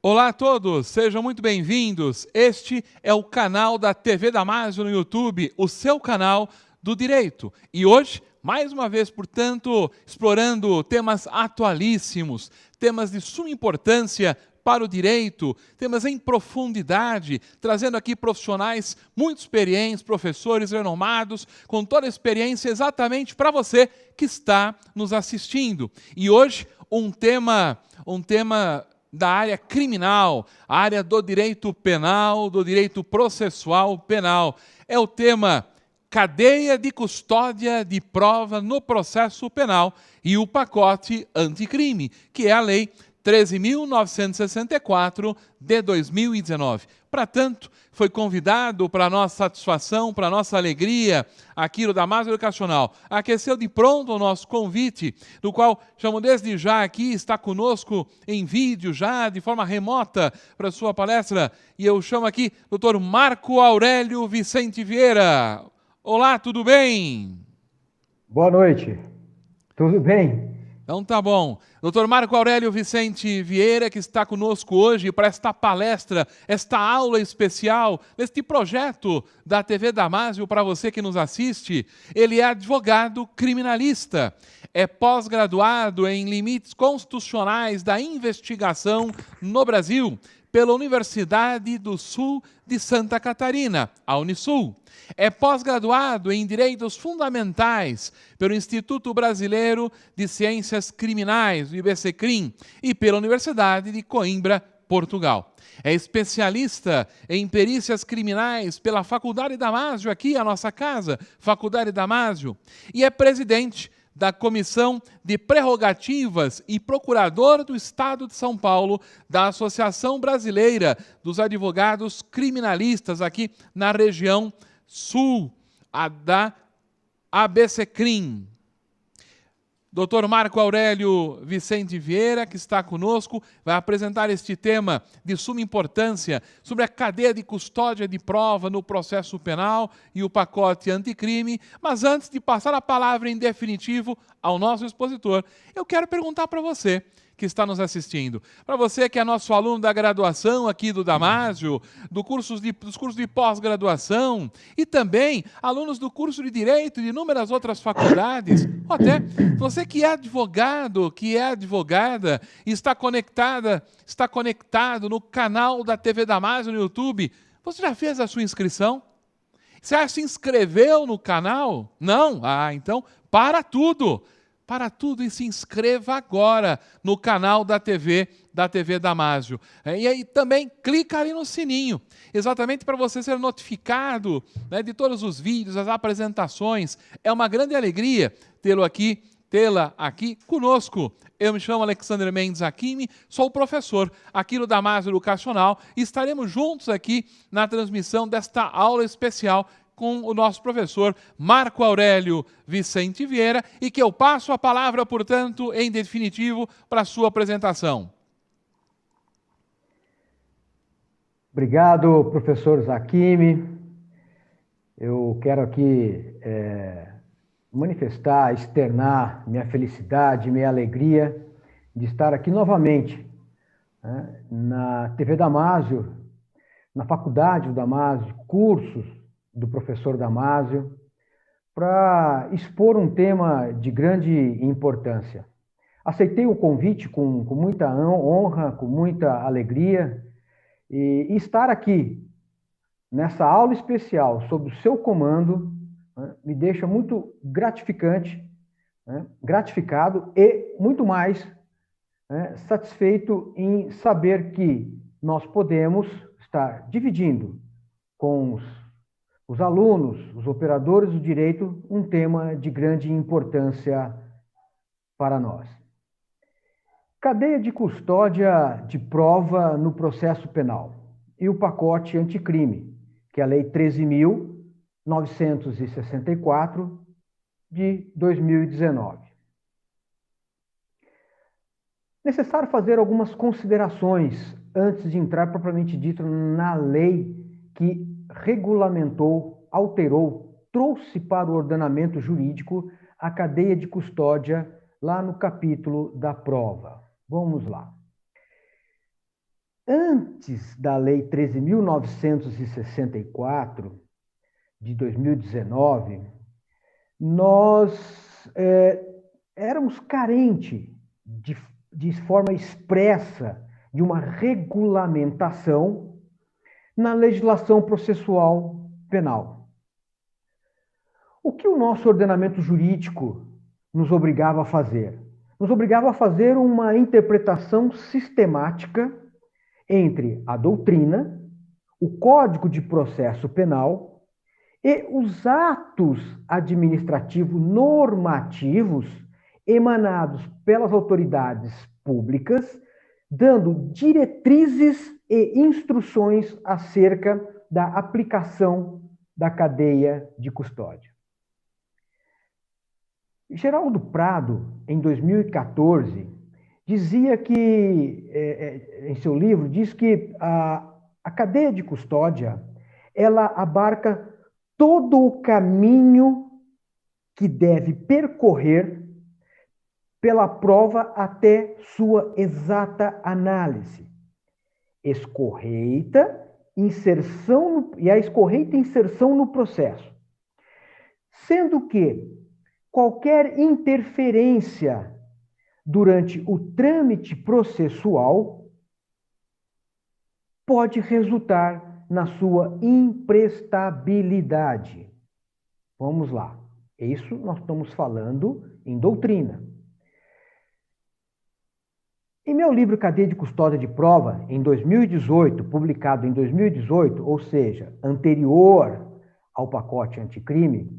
Olá a todos, sejam muito bem-vindos. Este é o canal da TV Damásio no YouTube, o seu canal do direito. E hoje, mais uma vez, portanto, explorando temas atualíssimos, temas de suma importância para o direito, temas em profundidade, trazendo aqui profissionais muito experientes, professores renomados, com toda a experiência exatamente para você que está nos assistindo. E hoje, um tema da área criminal, a área do direito penal, do direito processual penal. É o tema cadeia de custódia de prova no processo penal e o pacote anticrime, que é a Lei 13.964 de 2019. Para tanto, foi convidado para nossa satisfação, para nossa alegria, aqui no Damásio Educacional. Aqueceu de pronto o nosso convite, do qual chamo desde já aqui, está conosco em vídeo já, de forma remota, para sua palestra. E eu chamo aqui o Dr. Marco Aurélio Vicente Vieira. Olá, tudo bem? Boa noite, tudo bem? Então tá bom. Dr. Marco Aurélio Vicente Vieira, que está conosco hoje para esta palestra, esta aula especial, neste projeto da TV Damásio para você que nos assiste. Ele é advogado criminalista, é pós-graduado em limites constitucionais da investigação no Brasil, pela Universidade do Sul de Santa Catarina, a Unisul. É pós-graduado em Direitos Fundamentais pelo Instituto Brasileiro de Ciências Criminais, o IBCCRIM, e pela Universidade de Coimbra, Portugal. É especialista em perícias criminais pela Faculdade Damásio, aqui a nossa casa, Faculdade Damásio, e é presidente da Comissão de Prerrogativas e Procurador do Estado de São Paulo da Associação Brasileira dos Advogados Criminalistas aqui na região sul, a da ABCCRIM. Dr. Marco Aurélio Vicente Vieira, que está conosco, vai apresentar este tema de suma importância sobre a cadeia de custódia de prova no processo penal e o pacote anticrime. Mas antes de passar a palavra em definitivo ao nosso expositor, eu quero perguntar para você que está nos assistindo, para você que é nosso aluno da graduação aqui do Damásio, dos cursos de pós-graduação e também alunos do curso de Direito e de inúmeras outras faculdades, ou até você que é advogado, que é advogada e está conectado no canal da TV Damásio no YouTube, você já fez a sua inscrição? Você já se inscreveu no canal? Não? Ah, então para tudo e se inscreva agora no canal da TV Damásio. E aí também clica ali no sininho, exatamente para você ser notificado, né, de todos os vídeos, as apresentações. É uma grande alegria tê-la aqui conosco. Eu me chamo Alexandre Mendes Hakimi, sou professor aqui no Damásio Educacional e estaremos juntos aqui na transmissão desta aula especial com o nosso professor Marco Aurélio Vicente Vieira, e que eu passo a palavra, portanto, em definitivo, para a sua apresentação. Obrigado, professor Hakimi. Eu quero aqui manifestar, externar minha felicidade, minha alegria de estar aqui novamente, né, na TV Damásio, na Faculdade do Damásio, cursos do professor Damásio, para expor um tema de grande importância. Aceitei o convite com muita honra, com muita alegria, e estar aqui nessa aula especial sob o seu comando, né, me deixa muito gratificante, né, gratificado e muito mais, né, satisfeito em saber que nós podemos estar dividindo com os alunos, os operadores do direito, um tema de grande importância para nós. Cadeia de custódia de prova no processo penal e o pacote anticrime, que é a Lei 13.964 de 2019. Necessário fazer algumas considerações antes de entrar propriamente dito na lei que regulamentou, alterou, trouxe para o ordenamento jurídico a cadeia de custódia lá no capítulo da prova. Vamos lá. Antes da Lei 13.964, de 2019, nós éramos carentes de forma expressa de uma regulamentação na legislação processual penal. O que o nosso ordenamento jurídico nos obrigava a fazer? Nos obrigava a fazer uma interpretação sistemática entre a doutrina, o Código de Processo Penal e os atos administrativos normativos emanados pelas autoridades públicas, dando diretrizes e instruções acerca da aplicação da cadeia de custódia. Geraldo Prado, em 2014, dizia que, em seu livro, diz que a cadeia de custódia, ela abarca todo o caminho que deve percorrer pela prova até sua exata análise. Escorreita, inserção e a escorreita inserção no processo. Sendo que qualquer interferência durante o trâmite processual pode resultar na sua imprestabilidade. Vamos lá. Isso nós estamos falando em doutrina. Em meu livro Cadeia de Custódia de Prova, em 2018, publicado em 2018, ou seja, anterior ao pacote anticrime,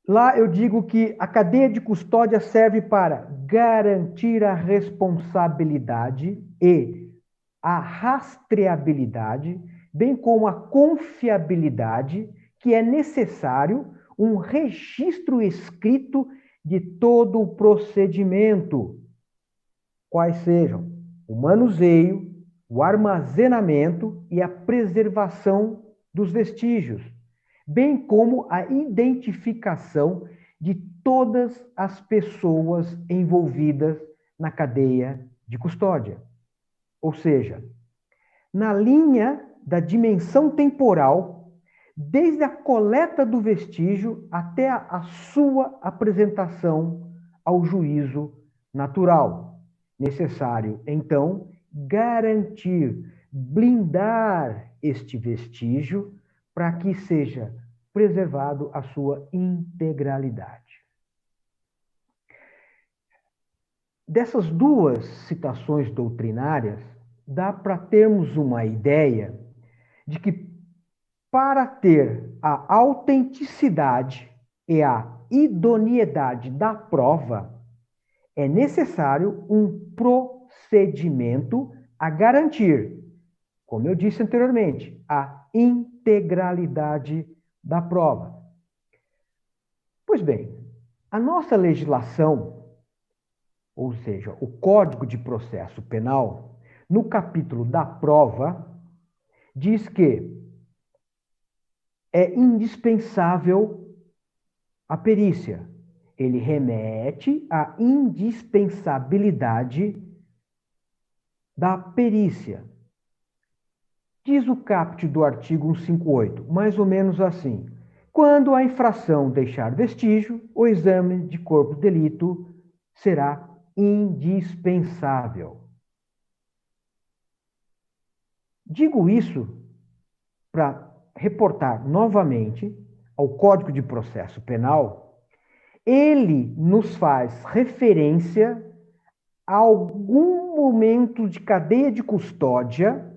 lá eu digo que a cadeia de custódia serve para garantir a responsabilidade e a rastreabilidade, bem como a confiabilidade, que é necessário um registro escrito de todo o procedimento, quais sejam o manuseio, o armazenamento e a preservação dos vestígios, bem como a identificação de todas as pessoas envolvidas na cadeia de custódia. Ou seja, na linha da dimensão temporal, desde a coleta do vestígio até a sua apresentação ao juízo natural. Necessário, então, garantir, blindar este vestígio para que seja preservado a sua integralidade. Dessas duas citações doutrinárias, dá para termos uma ideia de que para ter a autenticidade e a idoneidade da prova, é necessário um procedimento a garantir, como eu disse anteriormente, a integralidade da prova. Pois bem, a nossa legislação, ou seja, o Código de Processo Penal, no capítulo da prova, diz que é indispensável a perícia. Ele remete à indispensabilidade da perícia. Diz o caput do artigo 158, mais ou menos assim: quando a infração deixar vestígio, o exame de corpo de delito será indispensável. Digo isso para reportar novamente ao Código de Processo Penal. Ele nos faz referência a algum momento de cadeia de custódia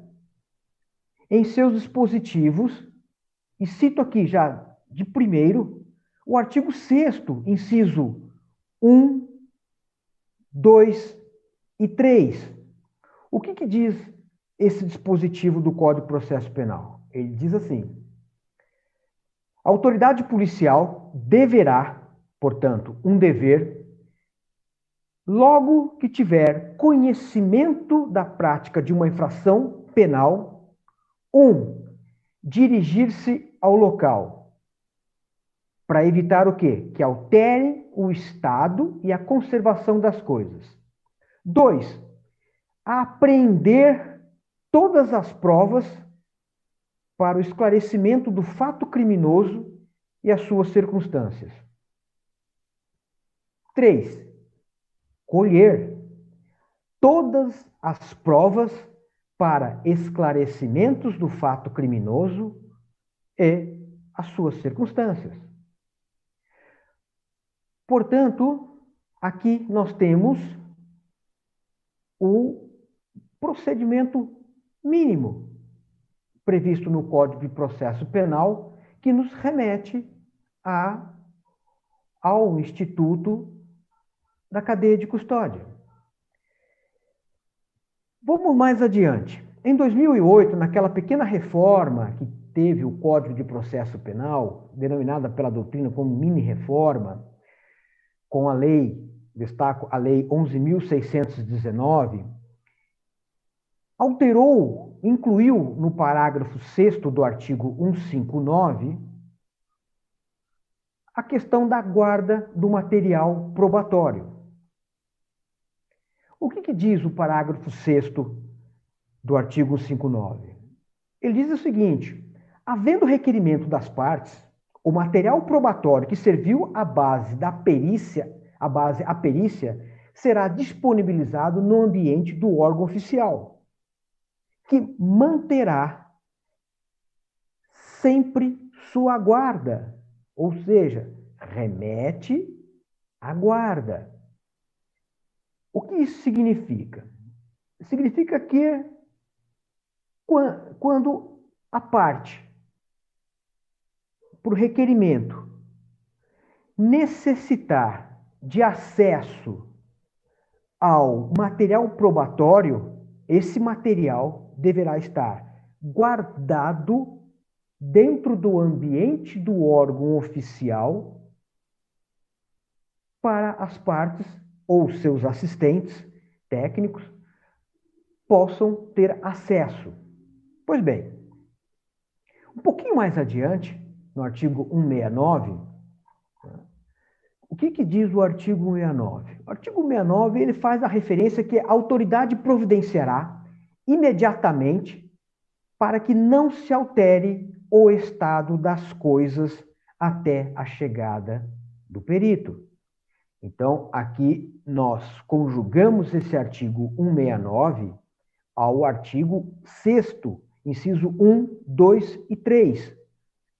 em seus dispositivos, e cito aqui já de primeiro o artigo 6º, inciso 1, 2 e 3. O que diz esse dispositivo do Código de Processo Penal? Ele diz assim: a autoridade policial deverá, portanto, um dever, logo que tiver conhecimento da prática de uma infração penal, 1. Dirigir-se ao local, para evitar o quê? Que altere o estado e a conservação das coisas. 2. Apreender todas as provas para o esclarecimento do fato criminoso e as suas circunstâncias. 3. Colher todas as provas para esclarecimentos do fato criminoso e as suas circunstâncias. Portanto, aqui nós temos o procedimento mínimo previsto no Código de Processo Penal, que nos remete ao Instituto da cadeia de custódia. Vamos mais adiante. Em 2008, naquela pequena reforma que teve o Código de Processo Penal, denominada pela doutrina como mini-reforma, com a lei, destaco a Lei 11.619, alterou, incluiu no parágrafo 6º do artigo 159, a questão da guarda do material probatório. O que diz o parágrafo 6º do artigo 159? Ele diz o seguinte: havendo requerimento das partes, o material probatório que serviu à base da perícia, a perícia, será disponibilizado no ambiente do órgão oficial, que manterá sempre sua guarda, ou seja, remete à guarda. O que isso significa? Significa que quando a parte, por requerimento, necessitar de acesso ao material probatório, esse material deverá estar guardado dentro do ambiente do órgão oficial para as partes ou seus assistentes técnicos possam ter acesso. Pois bem, um pouquinho mais adiante, no artigo 169, o que diz o artigo 169? O artigo 169 ele faz a referência que a autoridade providenciará imediatamente para que não se altere o estado das coisas até a chegada do perito. Então, aqui nós conjugamos esse artigo 169 ao artigo 6º, inciso 1, 2 e 3,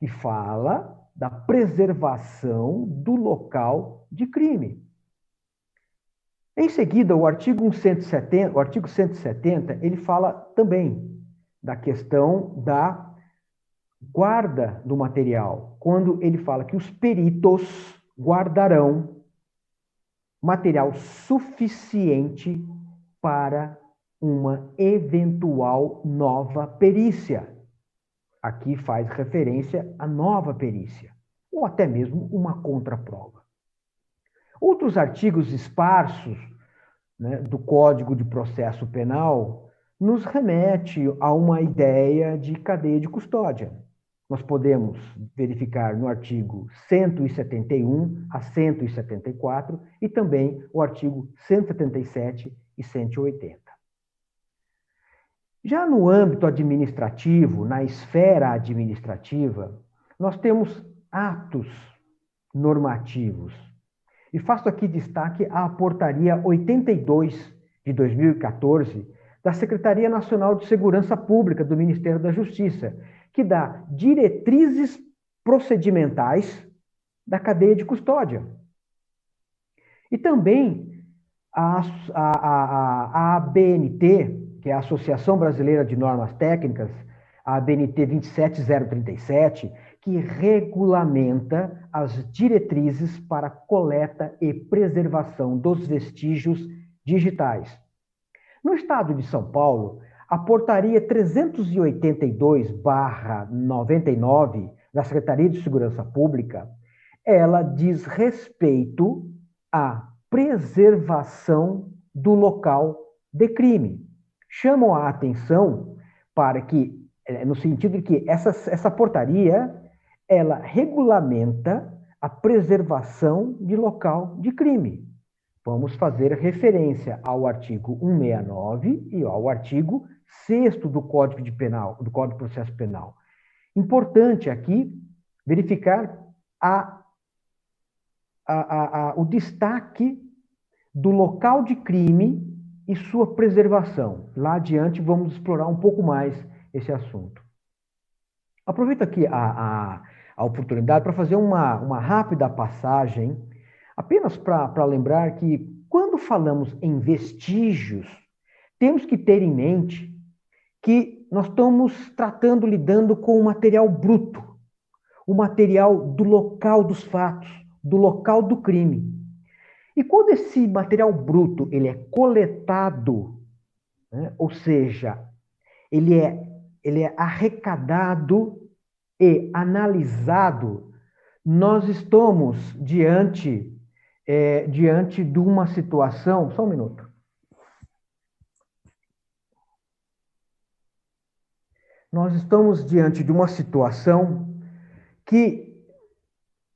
que fala da preservação do local de crime. Em seguida, o artigo 170, ele fala também da questão da guarda do material, quando ele fala que os peritos guardarão material suficiente para uma eventual nova perícia. Aqui faz referência à nova perícia, ou até mesmo uma contraprova. Outros artigos esparsos, né, do Código de Processo Penal nos remete a uma ideia de cadeia de custódia. Nós podemos verificar no artigo 171 a 174 e também o artigo 177 e 180. Já no âmbito administrativo, na esfera administrativa, nós temos atos normativos. E faço aqui destaque à Portaria 82 de 2014 da Secretaria Nacional de Segurança Pública do Ministério da Justiça, que dá diretrizes procedimentais da cadeia de custódia. E também a ABNT, que é a Associação Brasileira de Normas Técnicas, a ABNT 27037, que regulamenta as diretrizes para coleta e preservação dos vestígios digitais. No estado de São Paulo, a Portaria 382/99 da Secretaria de Segurança Pública, ela diz respeito à preservação do local de crime. Chamam a atenção para que, no sentido de que essa portaria, ela regulamenta a preservação de local de crime. Vamos fazer referência ao artigo 169 e ao artigo 6º do Código do Código de Processo Penal. Importante aqui verificar o destaque do local de crime e sua preservação. Lá adiante vamos explorar um pouco mais esse assunto. Aproveito aqui a oportunidade para fazer uma rápida passagem, apenas para lembrar que quando falamos em vestígios, temos que ter em mente que nós estamos lidando com o material bruto, o material do local dos fatos, do local do crime. E quando esse material bruto ele é coletado, né, ou seja, ele é arrecadado e analisado, nós estamos diante de uma situação... Só um minuto. Nós estamos diante de uma situação que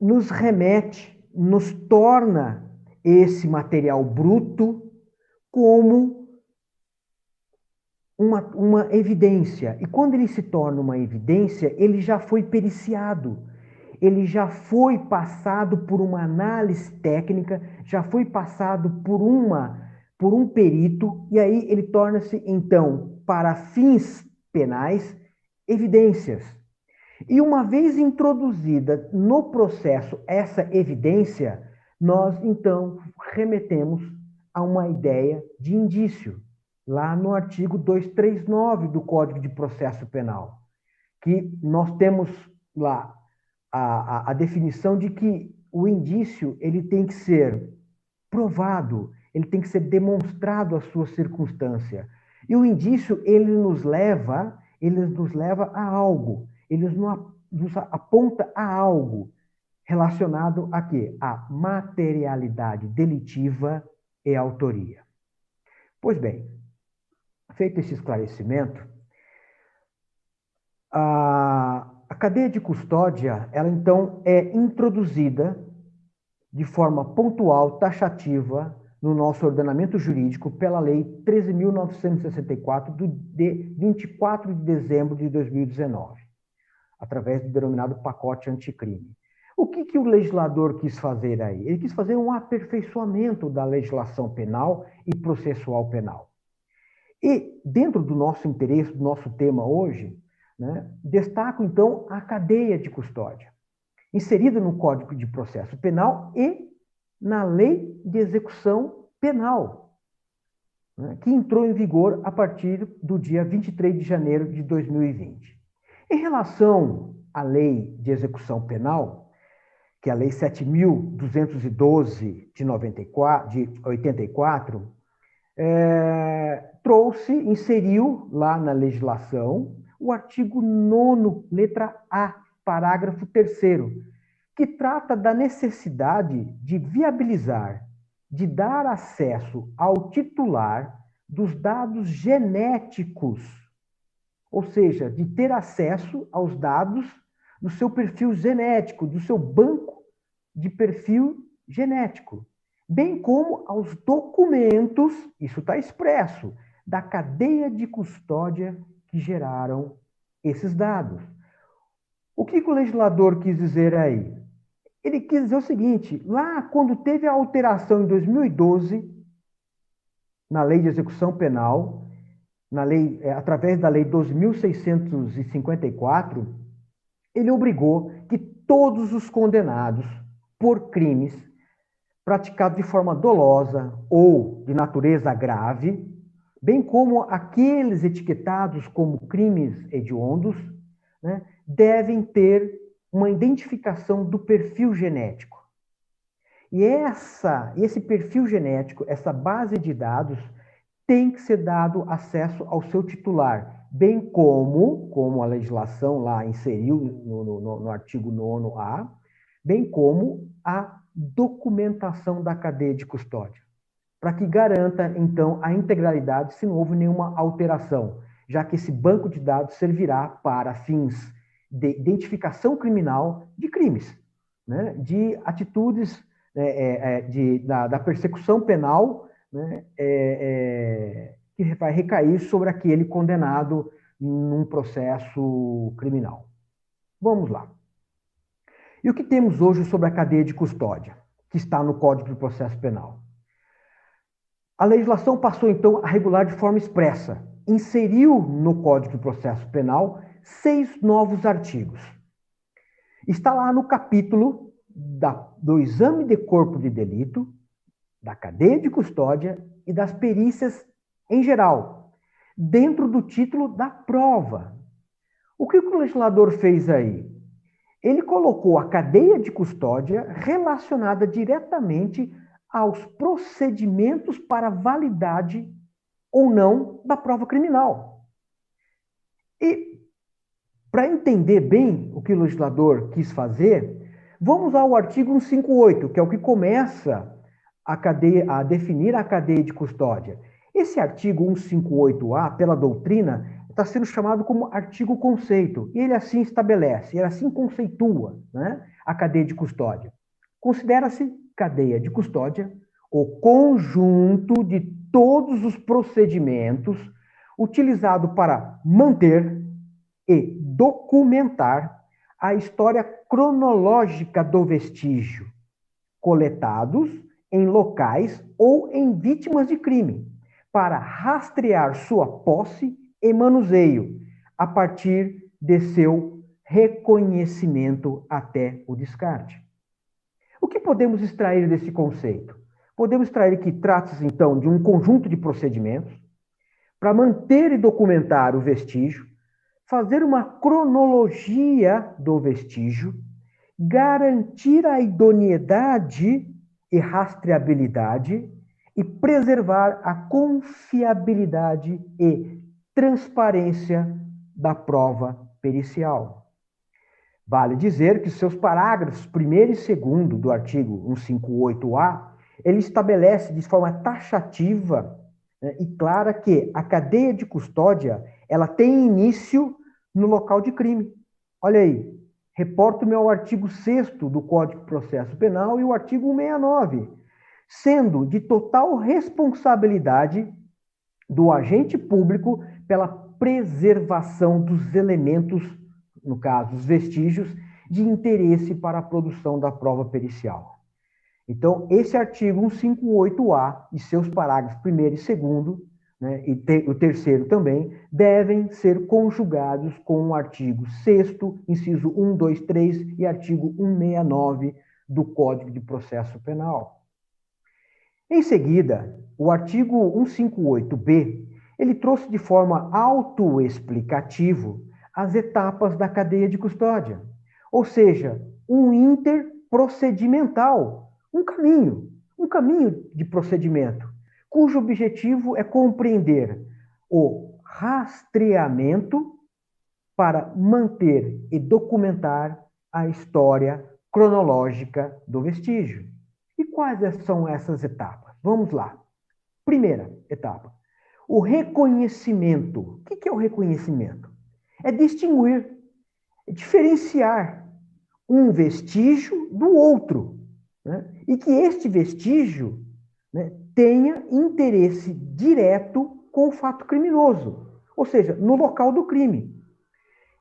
nos remete, nos torna esse material bruto como uma evidência. E quando ele se torna uma evidência, ele já foi periciado, ele já foi passado por uma análise técnica, já foi passado por um perito, e aí ele torna-se, então, para fins penais, evidências. E uma vez introduzida no processo essa evidência, nós, então, remetemos a uma ideia de indício, lá no artigo 239 do Código de Processo Penal, que nós temos lá a definição de que o indício ele tem que ser provado, ele tem que ser demonstrado a sua circunstância. E o indício, ele nos leva a algo, ele nos aponta a algo relacionado a quê? A materialidade delitiva e autoria. Pois bem, feito esse esclarecimento, a cadeia de custódia, ela então é introduzida de forma pontual, taxativa, no nosso ordenamento jurídico pela Lei 13.964, de 24 de dezembro de 2019, através do denominado pacote anticrime. O que o legislador quis fazer aí? Ele quis fazer um aperfeiçoamento da legislação penal e processual penal. E, dentro do nosso interesse, do nosso tema hoje, né, destaco, então, a cadeia de custódia, inserida no Código de Processo Penal e na Lei de Execução Penal, né, que entrou em vigor a partir do dia 23 de janeiro de 2020. Em relação à Lei de Execução Penal, que é a Lei 7.212 de 84, inseriu lá na legislação o artigo 9º, letra A, parágrafo 3º, que trata da necessidade de viabilizar, de dar acesso ao titular dos dados genéticos, ou seja, de ter acesso aos dados do seu perfil genético, do seu banco de perfil genético, bem como aos documentos, isso está expresso, da cadeia de custódia que geraram esses dados. O que o legislador quis dizer aí? Ele quis dizer o seguinte, lá quando teve a alteração em 2012, na Lei de Execução Penal, através da Lei 12.654, ele obrigou que todos os condenados por crimes praticados de forma dolosa ou de natureza grave, bem como aqueles etiquetados como crimes hediondos, né, devem ter uma identificação do perfil genético. E esse perfil genético, essa base de dados, tem que ser dado acesso ao seu titular, bem como a legislação lá inseriu no artigo 9º-A, bem como a documentação da cadeia de custódia, para que garanta, então, a integralidade se não houve nenhuma alteração, já que esse banco de dados servirá para fins de identificação criminal de crimes, né, de atitudes da persecução penal, né, que vai recair sobre aquele condenado num processo criminal. Vamos lá. E o que temos hoje sobre a cadeia de custódia, que está no Código de Processo Penal? A legislação passou, então, a regular de forma expressa. Inseriu no Código de Processo Penal 6 novos artigos. Está lá no capítulo do exame de corpo de delito, da cadeia de custódia e das perícias em geral, dentro do título da prova. O que o legislador fez aí? Ele colocou a cadeia de custódia relacionada diretamente aos procedimentos para validade ou não da prova criminal. E, para entender bem o que o legislador quis fazer, vamos ao artigo 158, que é o que começa a definir a cadeia de custódia. Esse artigo 158A, pela doutrina, está sendo chamado como artigo conceito, e ele assim estabelece, ele assim conceitua, né, a cadeia de custódia. Considera-se cadeia de custódia o conjunto de todos os procedimentos utilizado para manter e documentar a história cronológica do vestígio, coletados em locais ou em vítimas de crime, para rastrear sua posse e manuseio, a partir de seu reconhecimento até o descarte. O que podemos extrair desse conceito? Podemos extrair que trata-se, então, de um conjunto de procedimentos para manter e documentar o vestígio, fazer uma cronologia do vestígio, garantir a idoneidade e rastreabilidade e preservar a confiabilidade e transparência da prova pericial. Vale dizer que seus parágrafos 1º e 2º do artigo 158A, ele estabelece de forma taxativa, né, e clara que a cadeia de custódia, ela tem início no local de crime. Olha aí, reporto-me ao artigo 6º do Código de Processo Penal e o artigo 169, sendo de total responsabilidade do agente público pela preservação dos elementos, no caso, os vestígios, de interesse para a produção da prova pericial. Então, esse artigo 158A e seus parágrafos 1º e 2º, né, e o 3º também, devem ser conjugados com o artigo 6º, inciso 1, 2, 3 e artigo 169 do Código de Processo Penal. Em seguida, o artigo 158B, ele trouxe de forma autoexplicativo as etapas da cadeia de custódia, ou seja, um interprocedimental, um caminho de procedimento, cujo objetivo é compreender o rastreamento para manter e documentar a história cronológica do vestígio. E quais são essas etapas? Vamos lá. Primeira etapa, o reconhecimento. O que é o reconhecimento? É distinguir, é diferenciar um vestígio do outro, né? E que este vestígio, né, tenha interesse direto com o fato criminoso, ou seja, no local do crime.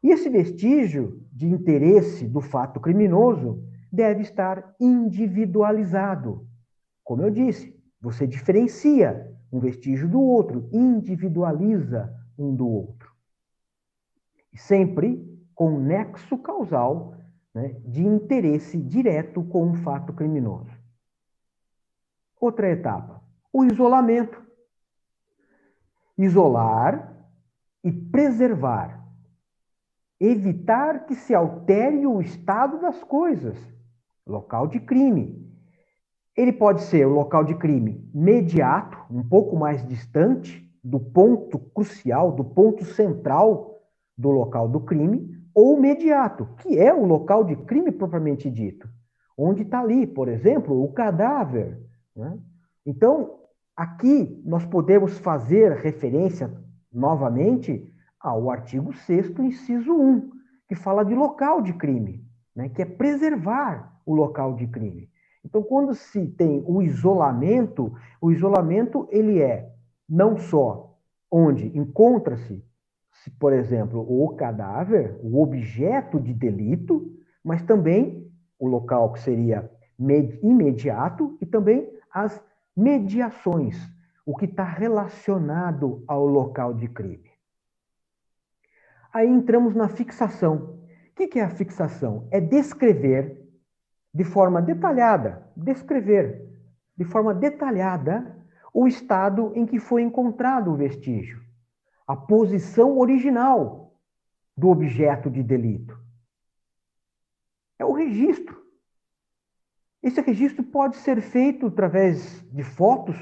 E esse vestígio de interesse do fato criminoso deve estar individualizado. Como eu disse, você diferencia um vestígio do outro, individualiza um do outro. Sempre com nexo causal, né, de interesse direto com o fato criminoso. Outra etapa, o isolamento. Isolar e preservar. Evitar que se altere o estado das coisas. Local de crime. Ele pode ser o local de crime imediato, um pouco mais distante do ponto crucial, do ponto central do local do crime, ou imediato, que é o local de crime propriamente dito, onde está ali, por exemplo, o cadáver, né? Então, aqui nós podemos fazer referência novamente ao artigo 6º, inciso 1, que fala de local de crime, né? Que é preservar o local de crime. Então, quando se tem o isolamento ele é não só onde encontra-se, por exemplo, o cadáver, o objeto de delito, mas também o local que seria imediato e também as mediações, o que está relacionado ao local de crime. Aí entramos na fixação. O que é a fixação? É descrever de forma detalhada, o estado em que foi encontrado o vestígio, a posição original do objeto de delito. É o registro. Esse registro pode ser feito através de fotos,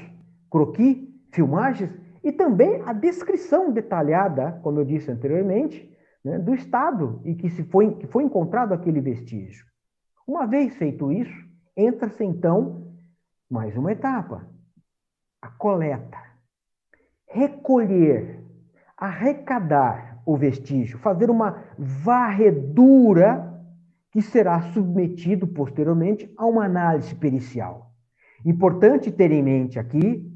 croquis, filmagens e também a descrição detalhada, como eu disse anteriormente, né, do estado em que foi encontrado aquele vestígio. Uma vez feito isso, entra-se então mais uma etapa, a coleta. Recolher, arrecadar o vestígio, fazer uma varredura que será submetido posteriormente a uma análise pericial. Importante ter em mente aqui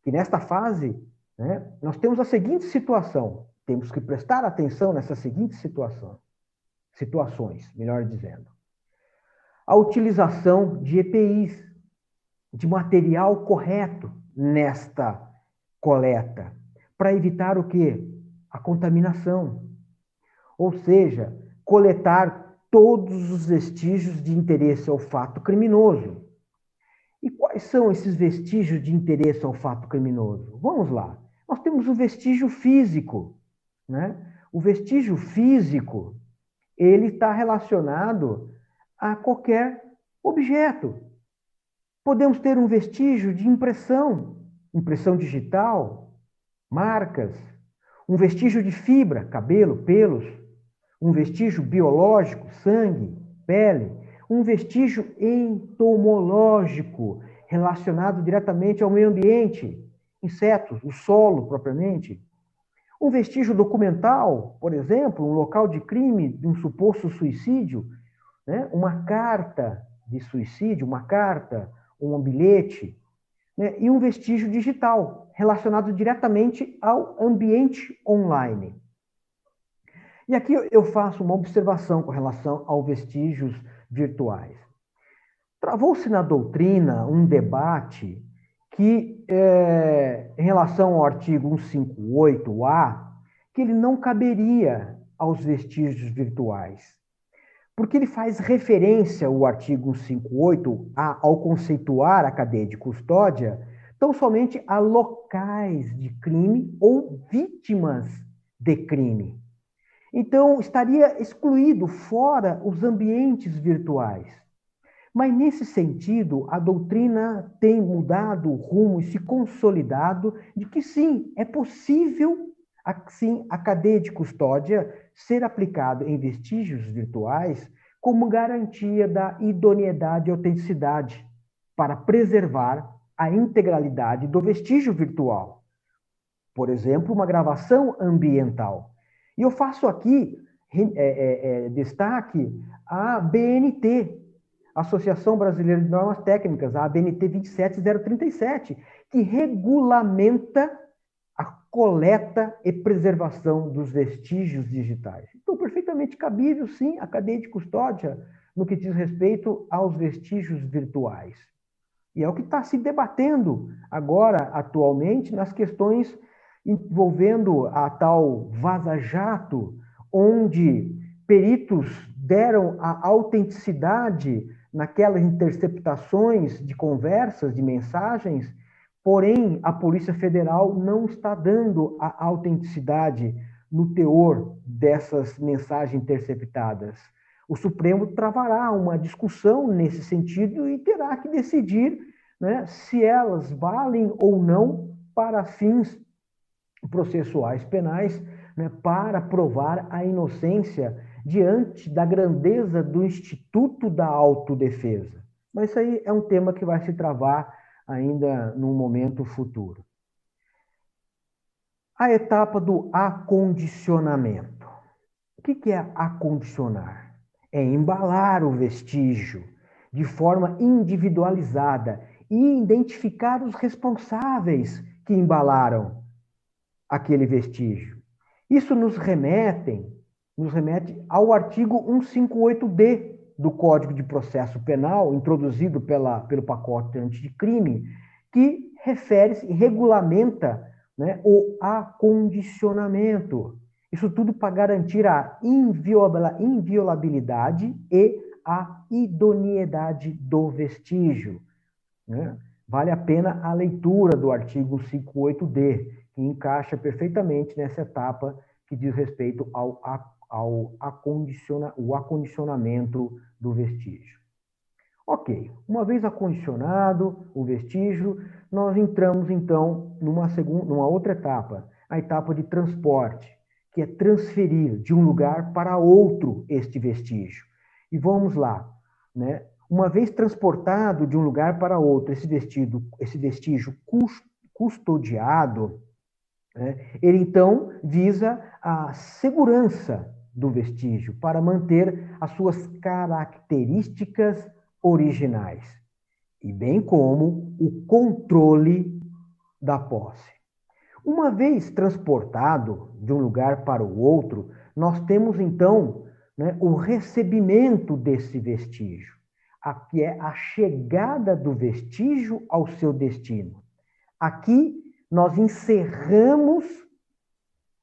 que nesta fase, né, nós temos a seguinte situação, temos que prestar atenção nessas seguintes situações, melhor dizendo. A utilização de EPIs, de material correto nesta coleta, para evitar o quê? A contaminação. Ou seja, coletar todos os vestígios de interesse ao fato criminoso. E quais são esses vestígios de interesse ao fato criminoso? Vamos lá. Nós temos o vestígio físico, né? O vestígio físico, ele está relacionado a qualquer objeto. Podemos ter um vestígio de impressão digital, marcas, um vestígio de fibra, cabelo, pelos, um vestígio biológico, sangue, pele, um vestígio entomológico, relacionado diretamente ao meio ambiente, insetos, o solo propriamente. Um vestígio documental, por exemplo, um local de crime, de um suposto suicídio, né? Uma carta de suicídio, um bilhete, né? E um vestígio digital, relacionado diretamente ao ambiente online. E aqui eu faço uma observação com relação aos vestígios virtuais. Travou-se na doutrina um debate que, em relação ao artigo 158-A, que ele não caberia aos vestígios virtuais, porque ele faz referência, o artigo 158-A, ao conceituar a cadeia de custódia, tão somente a locais de crime ou vítimas de crime. Então, estaria excluído fora os ambientes virtuais. Mas, nesse sentido, a doutrina tem mudado o rumo e se consolidado de que, sim, é possível, assim, a cadeia de custódia ser aplicada em vestígios virtuais como garantia da idoneidade e autenticidade para preservar a integralidade do vestígio virtual. Por exemplo, uma gravação ambiental. E eu faço aqui destaque à BNT, Associação Brasileira de Normas Técnicas, a ABNT 27037, que regulamenta a coleta e preservação dos vestígios digitais. Então, perfeitamente cabível, sim, a cadeia de custódia no que diz respeito aos vestígios virtuais. E é o que está se debatendo agora, atualmente, nas questões envolvendo a tal vaza-jato, onde peritos deram a autenticidade naquelas interceptações de conversas, de mensagens, porém a Polícia Federal não está dando a autenticidade no teor dessas mensagens interceptadas. O Supremo travará uma discussão nesse sentido e terá que decidir, né, se elas valem ou não para fins processuais penais, né, para provar a inocência diante da grandeza do Instituto da Autodefesa. Mas isso aí é um tema que vai se travar ainda num momento futuro. A etapa do acondicionamento. O que é acondicionar? É embalar o vestígio de forma individualizada e identificar os responsáveis que embalaram aquele vestígio. Isso nos remete ao artigo 158-D do Código de Processo Penal, introduzido pelo pacote anticrime, que refere-se e regulamenta, né, o acondicionamento. Isso tudo para garantir a inviolabilidade e a idoneidade do vestígio, né? Vale a pena a leitura do artigo 158-D, que encaixa perfeitamente nessa etapa que diz respeito ao acondicionamento do vestígio. Ok, uma vez acondicionado o vestígio, nós entramos então numa outra etapa, a etapa de transporte, que é transferir de um lugar para outro este vestígio. E vamos lá, né? Uma vez transportado de um lugar para outro esse vestígio custodiado, né, ele então visa a segurança do vestígio para manter as suas características originais, e bem como o controle da posse. Uma vez transportado de um lugar para o outro, nós temos então, né, o recebimento desse vestígio, que é a chegada do vestígio ao seu destino. Aqui nós encerramos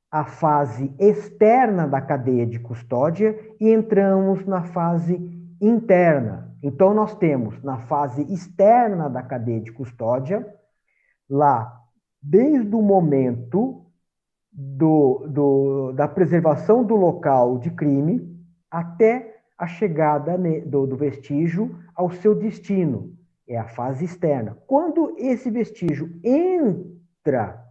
a fase externa da cadeia de custódia e entramos na fase interna. Então, nós temos na fase externa da cadeia de custódia, lá, desde o momento da preservação do local de crime até a chegada do vestígio ao seu destino. É a fase externa. Quando esse vestígio entra,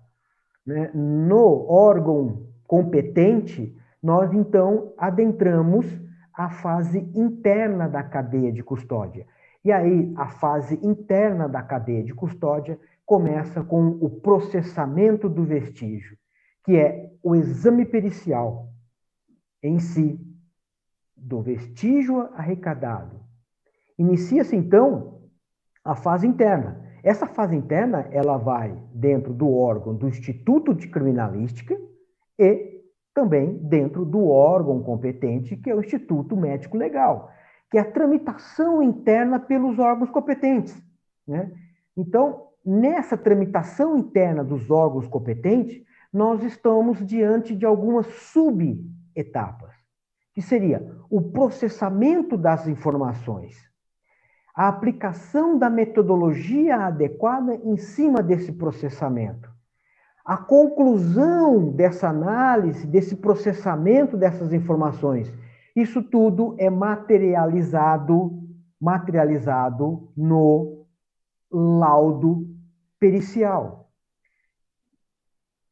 né, no órgão competente, nós então adentramos a fase interna da cadeia de custódia. E aí, a fase interna da cadeia de custódia começa com o processamento do vestígio, que é o exame pericial em si, do vestígio arrecadado. Inicia-se, então, a fase interna. Essa fase interna, ela vai dentro do órgão do Instituto de Criminalística e também dentro do órgão competente, que é o Instituto Médico Legal, que é a tramitação interna pelos órgãos competentes, né? Então, nessa tramitação interna dos órgãos competentes, nós estamos diante de algumas subetapas, que seria o processamento das informações, a aplicação da metodologia adequada em cima desse processamento, a conclusão dessa análise, desse processamento dessas informações. Isso tudo é materializado no laudo pericial.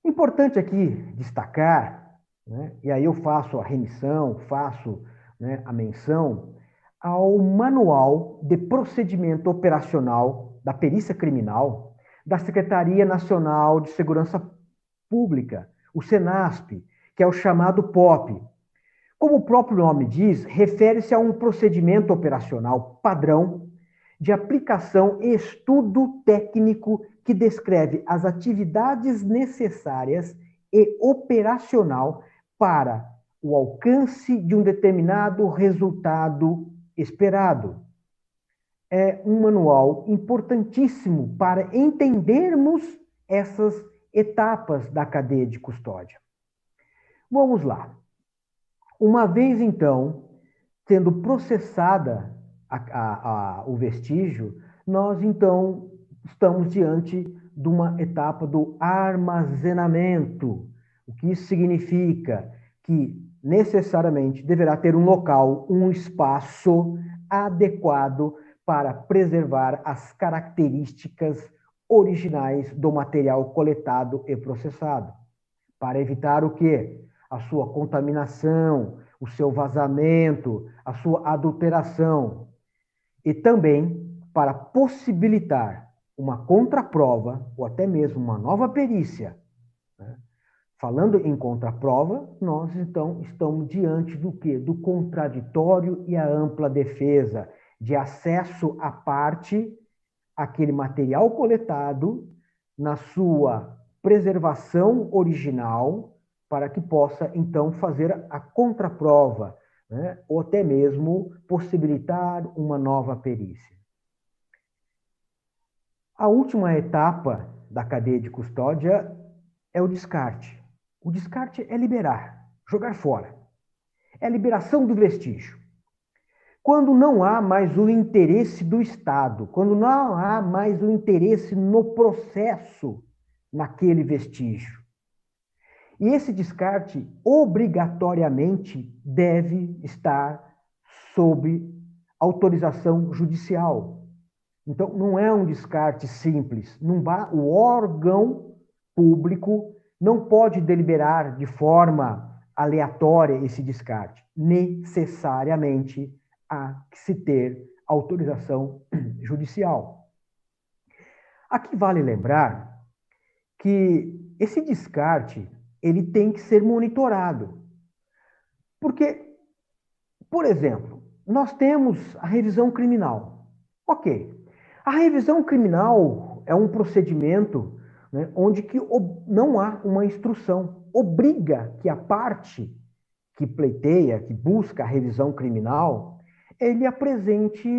Importante aqui destacar, né, e aí eu faço a remissão, faço, né, a menção ao Manual de Procedimento Operacional da Perícia Criminal da Secretaria Nacional de Segurança Pública, o SENASP, que é o chamado POP. Como o próprio nome diz, refere-se a um procedimento operacional padrão de aplicação e estudo técnico que descreve as atividades necessárias e operacional para o alcance de um determinado resultado esperado. É um manual importantíssimo para entendermos essas etapas da cadeia de custódia. Vamos lá. Uma vez, então, sendo processada o vestígio, nós, então, estamos diante de uma etapa do armazenamento. O que isso significa? Que, necessariamente, deverá ter um local, um espaço adequado para preservar as características originais do material coletado e processado. Para evitar o quê? A sua contaminação, o seu vazamento, a sua adulteração. E também para possibilitar uma contraprova ou até mesmo uma nova perícia, né? Falando em contraprova, nós então estamos diante do quê? Do contraditório e a ampla defesa, de acesso à parte, aquele material coletado na sua preservação original para que possa, então, fazer a contraprova, né? Ou até mesmo possibilitar uma nova perícia. A última etapa da cadeia de custódia é o descarte. O descarte é liberar, jogar fora. É a liberação do vestígio. Quando não há mais o interesse do Estado, quando não há mais o interesse no processo naquele vestígio. E esse descarte, obrigatoriamente, deve estar sob autorização judicial. Então, não é um descarte simples. O órgão público não pode deliberar de forma aleatória esse descarte. Necessariamente há que se ter autorização judicial. Aqui vale lembrar que esse descarte ele tem que ser monitorado. Porque, por exemplo, nós temos a revisão criminal. Ok. A revisão criminal é um procedimento, né, onde que não há uma instrução. Obriga que a parte que pleiteia, que busca a revisão criminal, ele apresente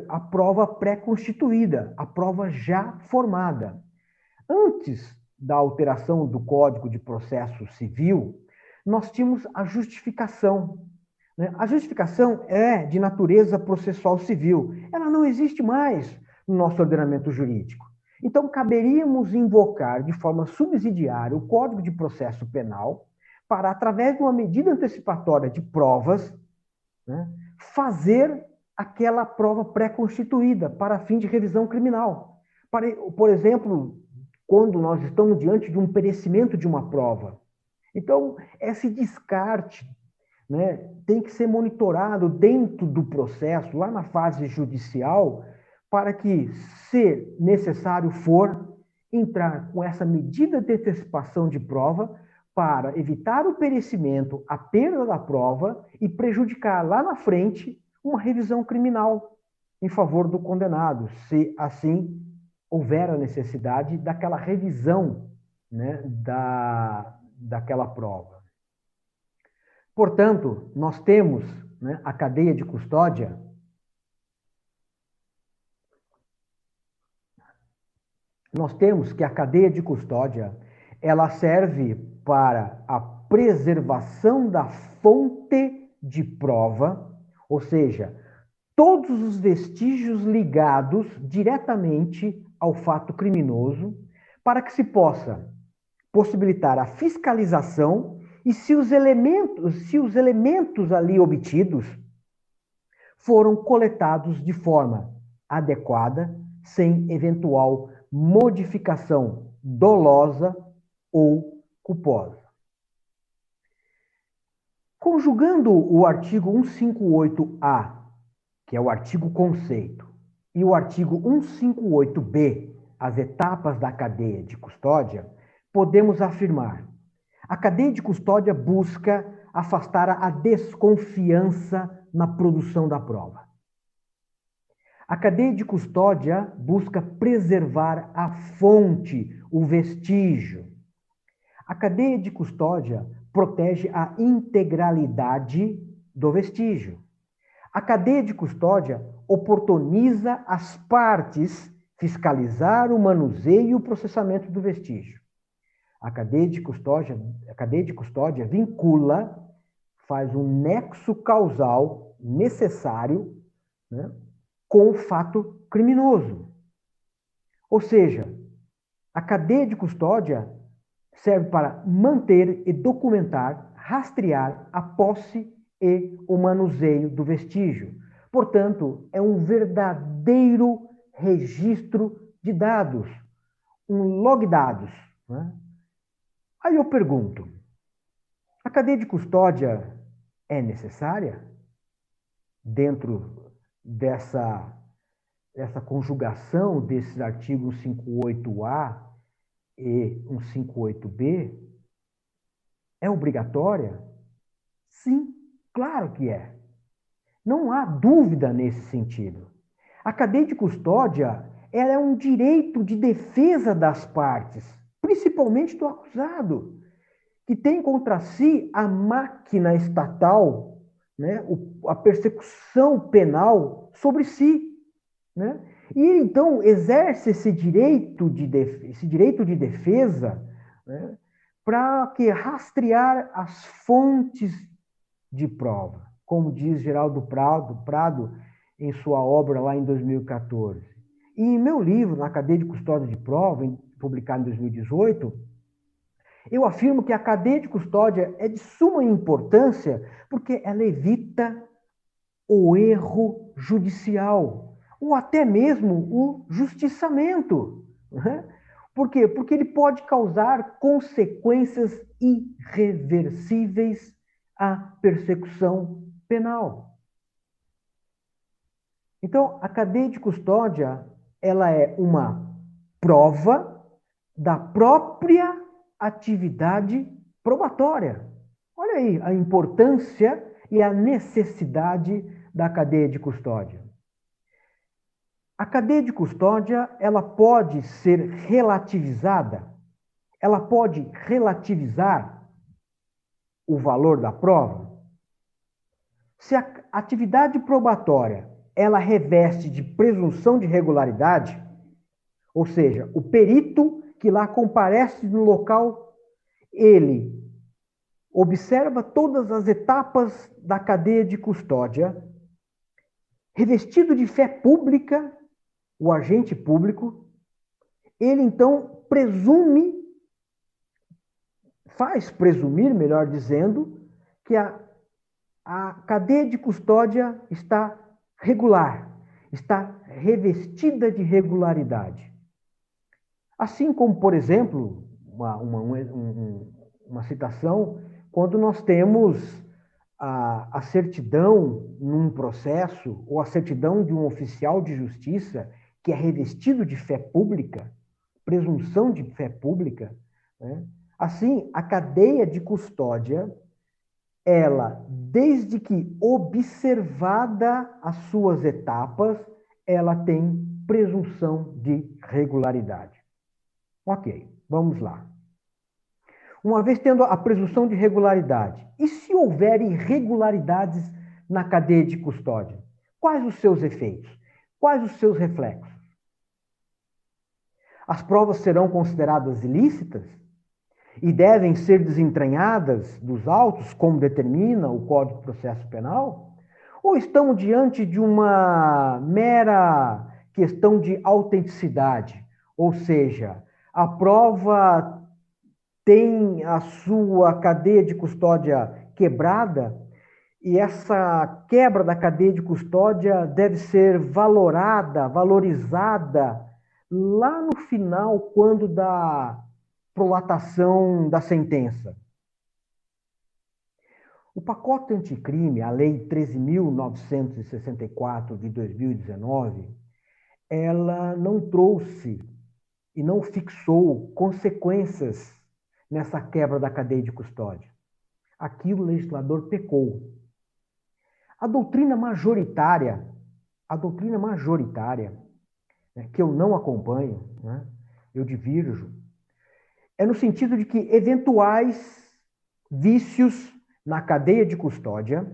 a prova pré-constituída, a prova já formada. Antes da alteração do Código de Processo Civil, nós tínhamos a justificação. Né? A justificação é de natureza processual civil. Ela não existe mais no nosso ordenamento jurídico. Então, caberíamos invocar de forma subsidiária o Código de Processo Penal para, através de uma medida antecipatória de provas, né, fazer aquela prova pré-constituída para fim de revisão criminal. Por exemplo, quando nós estamos diante de um perecimento de uma prova. Então, esse descarte, né, tem que ser monitorado dentro do processo, lá na fase judicial, para que, se necessário for, entrar com essa medida de antecipação de prova para evitar o perecimento, a perda da prova e prejudicar lá na frente uma revisão criminal em favor do condenado, se assim houver a necessidade daquela revisão, né, daquela prova. Portanto, nós temos, né, a cadeia de custódia. Nós temos que a cadeia de custódia, ela serve para a preservação da fonte de prova, ou seja, todos os vestígios ligados diretamente ao fato criminoso, para que se possa possibilitar a fiscalização e se os elementos ali obtidos foram coletados de forma adequada, sem eventual modificação dolosa ou culposa. Conjugando o artigo 158-A, que é o artigo conceito, e o artigo 158-B, as etapas da cadeia de custódia, podemos afirmar: a cadeia de custódia busca afastar a desconfiança na produção da prova. A cadeia de custódia busca preservar a fonte, o vestígio. A cadeia de custódia protege a integralidade do vestígio. A cadeia de custódia oportuniza as partes fiscalizar o manuseio e o processamento do vestígio. A cadeia de custódia vincula, faz um nexo causal necessário, né, com o fato criminoso. Ou seja, a cadeia de custódia serve para manter e documentar, rastrear a posse e o manuseio do vestígio. Portanto, é um verdadeiro registro de dados, um logdados, né? Aí eu pergunto, a cadeia de custódia é necessária dentro dessa conjugação desses artigos 158-A e 158-B? É obrigatória? Sim, claro que é. Não há dúvida nesse sentido. A cadeia de custódia, ela é um direito de defesa das partes. principalmente do acusado, que tem contra si a máquina estatal, né, a persecução penal sobre si, né? E ele, então, exerce esse direito de defesa, né, para que rastrear as fontes de prova, como diz Geraldo Prado em sua obra lá em 2014. E em meu livro, Na Cadeia de Custódia de Prova, publicado em 2018, eu afirmo que a cadeia de custódia é de suma importância porque ela evita o erro judicial, ou até mesmo o justiçamento. Né? Por quê? Porque ele pode causar consequências irreversíveis à persecução penal. Então, a cadeia de custódia, ela é uma prova da própria atividade probatória. Olha aí a importância e a necessidade da cadeia de custódia. A cadeia de custódia, ela pode ser relativizada, ela pode relativizar o valor da prova. Se a atividade probatória, ela reveste de presunção de regularidade, ou seja, o perito que lá comparece no local, ele observa todas as etapas da cadeia de custódia, revestido de fé pública, o agente público, ele então faz presumir, melhor dizendo, que a cadeia de custódia está regular, está revestida de regularidade. Assim como, por exemplo, uma citação, quando nós temos a certidão num processo, ou a certidão de um oficial de justiça, que é revestido de fé pública, presunção de fé pública, né? Assim, a cadeia de custódia, ela, desde que observada as suas etapas, ela tem presunção de regularidade. Ok, vamos lá. Uma vez tendo a presunção de regularidade, e se houver irregularidades na cadeia de custódia? Quais os seus efeitos? Quais os seus reflexos? As provas serão consideradas ilícitas e devem ser desentranhadas dos autos, como determina o Código de Processo Penal? Ou estamos diante de uma mera questão de autenticidade? Ou seja, a prova tem a sua cadeia de custódia quebrada e essa quebra da cadeia de custódia deve ser valorizada lá no final, quando da prolatação da sentença. O pacote anticrime, a Lei 13.964 de 2019, ela não trouxe e não fixou consequências nessa quebra da cadeia de custódia. Aqui o legislador pecou. A doutrina majoritária, né, que eu não acompanho, né, eu divirjo, é no sentido de que eventuais vícios na cadeia de custódia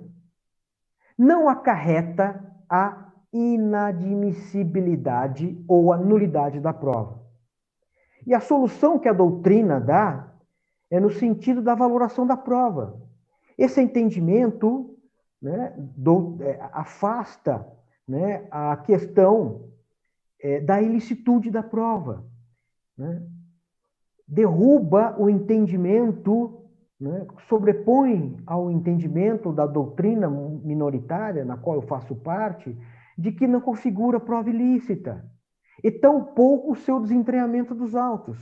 não acarreta a inadmissibilidade ou a nulidade da prova. E a solução que a doutrina dá é no sentido da valoração da prova. Esse entendimento, né, afasta, né, a questão da ilicitude da prova, né? Derruba o entendimento, né, sobrepõe ao entendimento da doutrina minoritária, na qual eu faço parte, de que não configura prova ilícita, e tampouco o seu desentranhamento dos autos.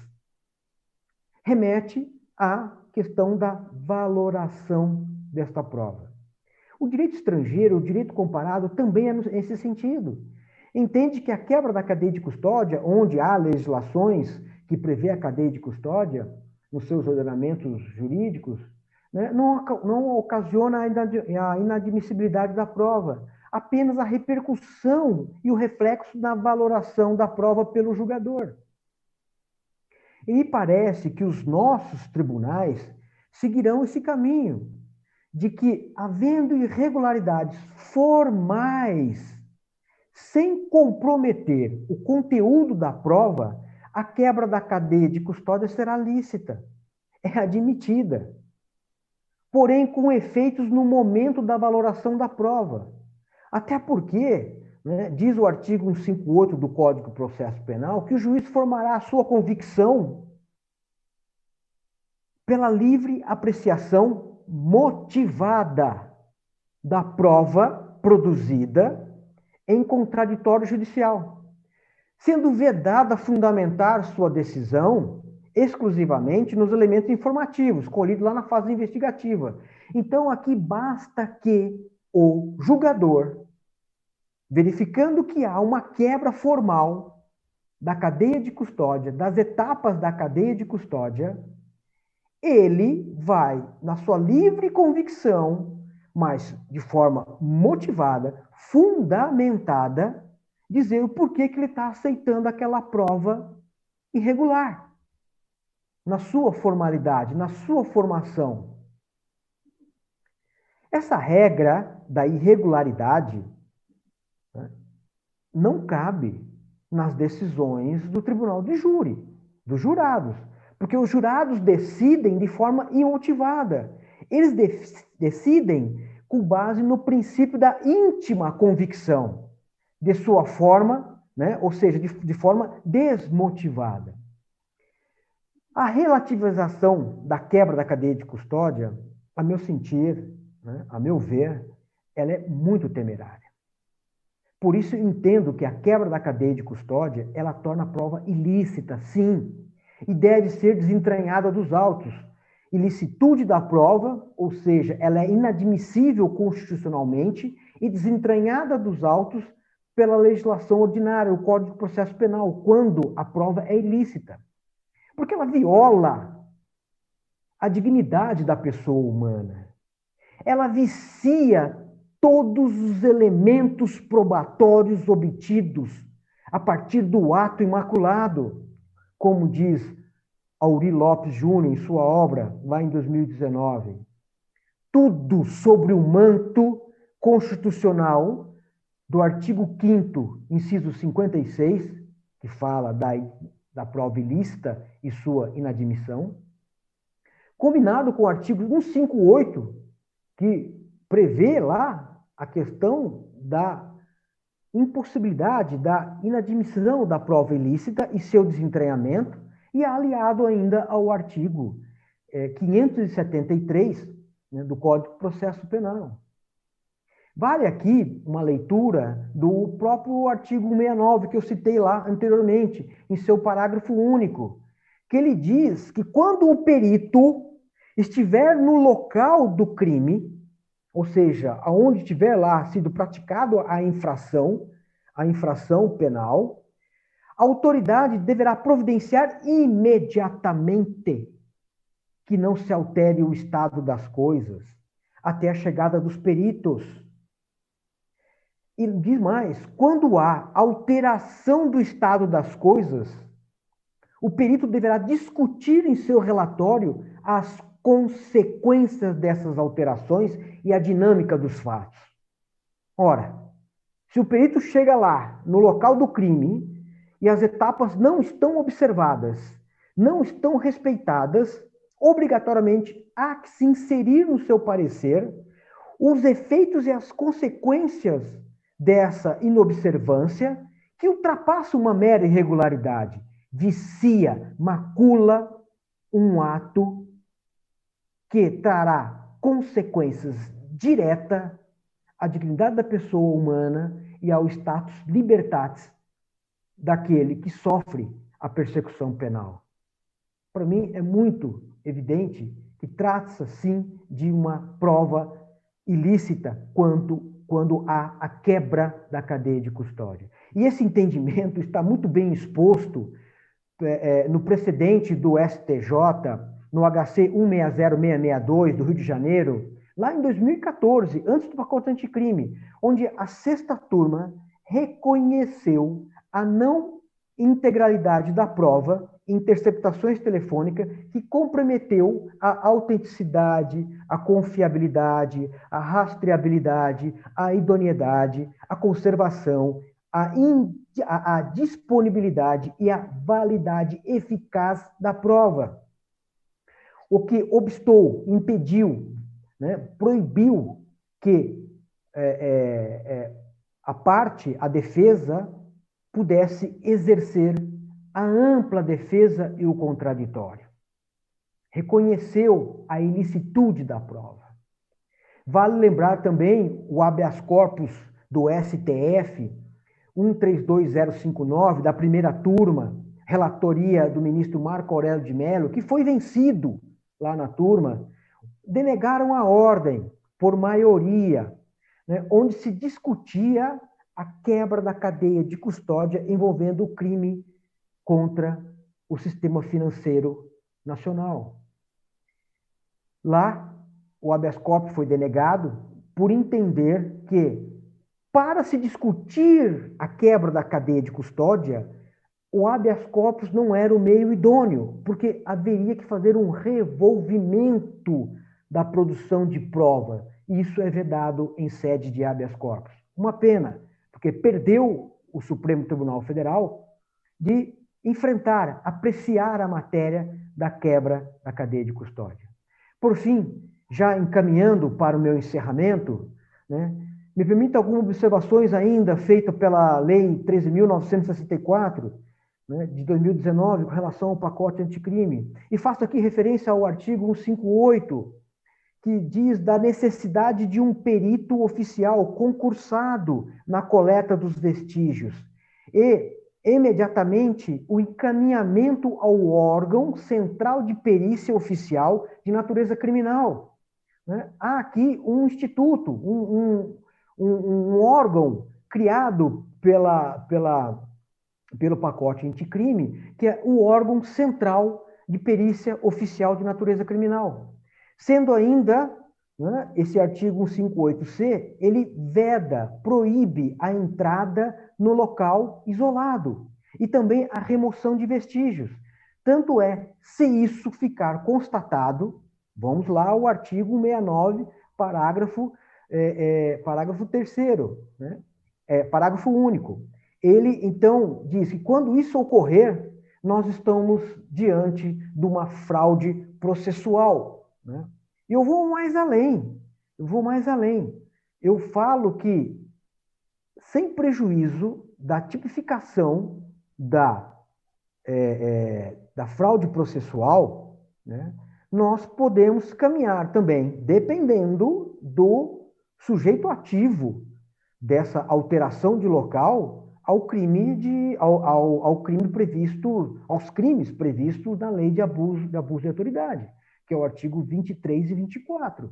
Remete à questão da valoração desta prova. O direito estrangeiro, o direito comparado, também é nesse sentido. Entende que a quebra da cadeia de custódia, onde há legislações que prevê a cadeia de custódia nos seus ordenamentos jurídicos, né, não ocasiona a inadmissibilidade da prova, apenas a repercussão e o reflexo da valoração da prova pelo julgador. E me parece que os nossos tribunais seguirão esse caminho, de que, havendo irregularidades formais, sem comprometer o conteúdo da prova, a quebra da cadeia de custódia será lícita, é admitida, porém com efeitos no momento da valoração da prova. Até porque, né, diz o artigo 158 do Código de Processo Penal, que o juiz formará a sua convicção pela livre apreciação motivada da prova produzida em contraditório judicial, sendo vedada fundamentar sua decisão exclusivamente nos elementos informativos, colhidos lá na fase investigativa. Então, aqui basta que o julgador, verificando que há uma quebra formal da cadeia de custódia, das etapas da cadeia de custódia, ele vai, na sua livre convicção, mas de forma motivada, fundamentada, dizer o porquê que ele está aceitando aquela prova irregular, na sua formalidade, na sua formação. Essa regra da irregularidade, né, não cabe nas decisões do tribunal de júri, dos jurados, porque os jurados decidem de forma imotivada. Eles decidem com base no princípio da íntima convicção, de sua forma, né, ou seja, de forma desmotivada. A relativização da quebra da cadeia de custódia, a meu sentir, né, a meu ver, ela é muito temerária. Por isso, entendo que a quebra da cadeia de custódia, ela torna a prova ilícita, sim, e deve ser desentranhada dos autos. Ilicitude da prova, ou seja, ela é inadmissível constitucionalmente e desentranhada dos autos pela legislação ordinária, o Código de Processo Penal, quando a prova é ilícita. Porque ela viola a dignidade da pessoa humana. Ela vicia todos os elementos probatórios obtidos a partir do ato imaculado, como diz Aury Lopes Júnior em sua obra, lá em 2019. Tudo sobre o manto constitucional do artigo 5º, inciso 56, que fala da prova ilícita e sua inadmissão, combinado com o artigo 158, que prevê lá a questão da impossibilidade da inadmissão da prova ilícita e seu desentranhamento, e aliado ainda ao artigo 573, né, do Código de Processo Penal. Vale aqui uma leitura do próprio artigo 169, que eu citei lá anteriormente, em seu parágrafo único, que ele diz que quando o perito estiver no local do crime, ou seja, aonde tiver lá sido praticado a infração penal, a autoridade deverá providenciar imediatamente que não se altere o estado das coisas até a chegada dos peritos. E diz mais, quando há alteração do estado das coisas, o perito deverá discutir em seu relatório as consequências dessas alterações e a dinâmica dos fatos. Ora, se o perito chega lá, no local do crime, e as etapas não estão observadas, não estão respeitadas, obrigatoriamente há que se inserir no seu parecer os efeitos e as consequências dessa inobservância que ultrapassa uma mera irregularidade, vicia, macula um ato que trará consequências diretas à dignidade da pessoa humana e ao status libertatis daquele que sofre a persecução penal. Para mim, é muito evidente que trata-se, sim, de uma prova ilícita quando há a quebra da cadeia de custódia. E esse entendimento está muito bem exposto no precedente do STJ, no HC 160662 do Rio de Janeiro, lá em 2014, antes do pacote anticrime, onde a sexta turma reconheceu a não integralidade da prova interceptações telefônicas que comprometeu a autenticidade, a confiabilidade, a rastreabilidade, a idoneidade, a conservação, a disponibilidade e a validade eficaz da prova. O que obstou, impediu, né, proibiu que a defesa, pudesse exercer a ampla defesa e o contraditório. Reconheceu a ilicitude da prova. Vale lembrar também o habeas corpus do STF 132059, da primeira turma, relatoria do ministro Marco Aurélio de Mello, que foi vencido lá na turma, denegaram a ordem por maioria, né, onde se discutia a quebra da cadeia de custódia envolvendo o crime contra o sistema financeiro nacional. Lá, o habeas corpus foi denegado por entender que, para se discutir a quebra da cadeia de custódia, o habeas corpus não era o meio idôneo, porque haveria que fazer um revolvimento da produção de prova. E isso é vedado em sede de habeas corpus. Uma pena, porque perdeu o Supremo Tribunal Federal de enfrentar, apreciar a matéria da quebra da cadeia de custódia. Por fim, já encaminhando para o meu encerramento, né, me permita algumas observações ainda feitas pela Lei 13.964, né, de 2019, com relação ao pacote anticrime. E faço aqui referência ao artigo 158, que diz da necessidade de um perito oficial concursado na coleta dos vestígios e, imediatamente, o encaminhamento ao órgão central de perícia oficial de natureza criminal. Né? Há aqui um instituto, um órgão criado pelo pacote anticrime, que é o órgão central de perícia oficial de natureza criminal. Sendo ainda, né, esse artigo 158C, ele veda, proíbe a entrada no local isolado e também a remoção de vestígios. Tanto é, se isso ficar constatado, vamos lá ao artigo 69, parágrafo 3º, né? Parágrafo único. Ele, então, diz que quando isso ocorrer, nós estamos diante de uma fraude processual. Né? E eu vou mais além. Eu falo que, sem prejuízo da tipificação da fraude processual, né, nós podemos caminhar também, dependendo do sujeito ativo dessa alteração de local, aos crimes previstos na Lei de abuso de autoridade, que é o artigo 23 e 24,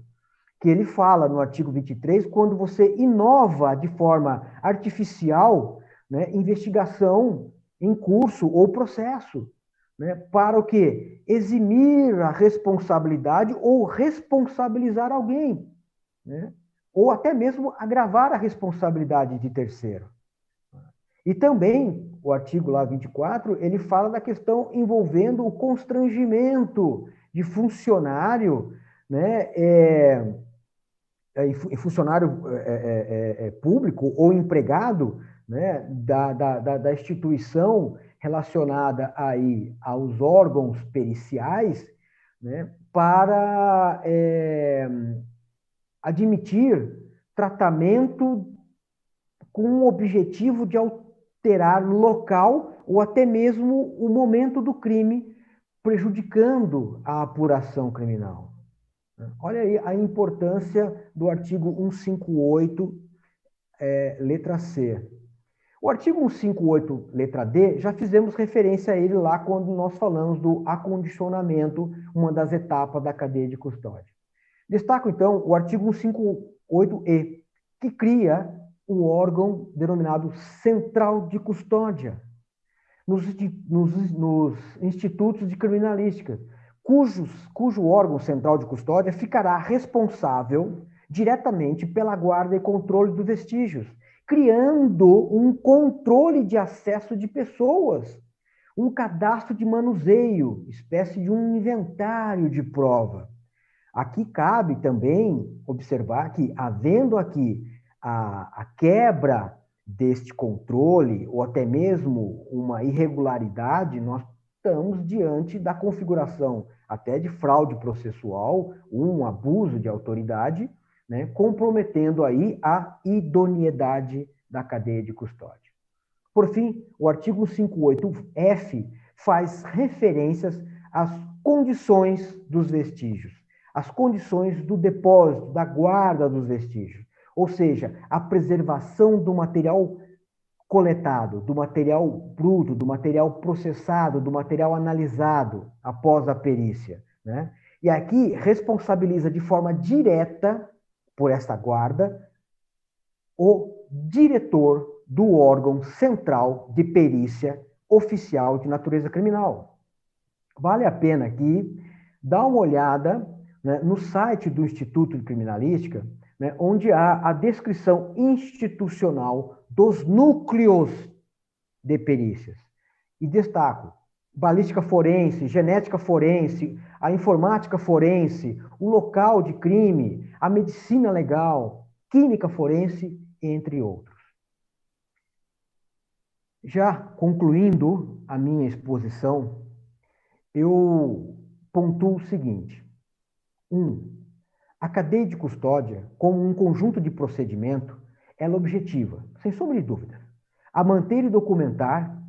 que ele fala no artigo 23, quando você inova de forma artificial, né, investigação em curso ou processo, né, para o quê? Eximir a responsabilidade ou responsabilizar alguém, né, ou até mesmo agravar a responsabilidade de terceiro. E também, o artigo lá 24, ele fala da questão envolvendo o constrangimento de funcionário, né, funcionário público ou empregado, né, da instituição relacionada aí aos órgãos periciais, né, para admitir tratamento com o objetivo de alterar local ou até mesmo o momento do crime, prejudicando a apuração criminal. Olha aí a importância do artigo 158, letra C. O artigo 158, letra D, já fizemos referência a ele lá quando nós falamos do acondicionamento, uma das etapas da cadeia de custódia. Destaco, então, o artigo 158E, que cria o órgão denominado Central de Custódia, nos institutos de criminalística, cujo órgão central de custódia ficará responsável diretamente pela guarda e controle dos vestígios, criando um controle de acesso de pessoas, um cadastro de manuseio, espécie de um inventário de prova. Aqui cabe também observar que, havendo aqui a quebra deste controle, ou até mesmo uma irregularidade, nós estamos diante da configuração até de fraude processual, um abuso de autoridade, né, comprometendo aí a idoneidade da cadeia de custódia. Por fim, o artigo 158-F faz referências às condições dos vestígios, as condições do depósito, da guarda dos vestígios, ou seja, a preservação do material coletado, do material bruto, do material processado, do material analisado após a perícia, né? E aqui responsabiliza de forma direta por esta guarda o diretor do órgão central de perícia oficial de natureza criminal. Vale a pena aqui dar uma olhada, né, no site do Instituto de Criminalística, né, onde há a descrição institucional dos núcleos de perícias. E destaco: balística forense, genética forense, a informática forense, o local de crime, a medicina legal, química forense, entre outros. Já concluindo a minha exposição, eu pontuo o seguinte: 1. A cadeia de custódia, como um conjunto de procedimento, ela objetiva, sem sombra de dúvida, a manter e documentar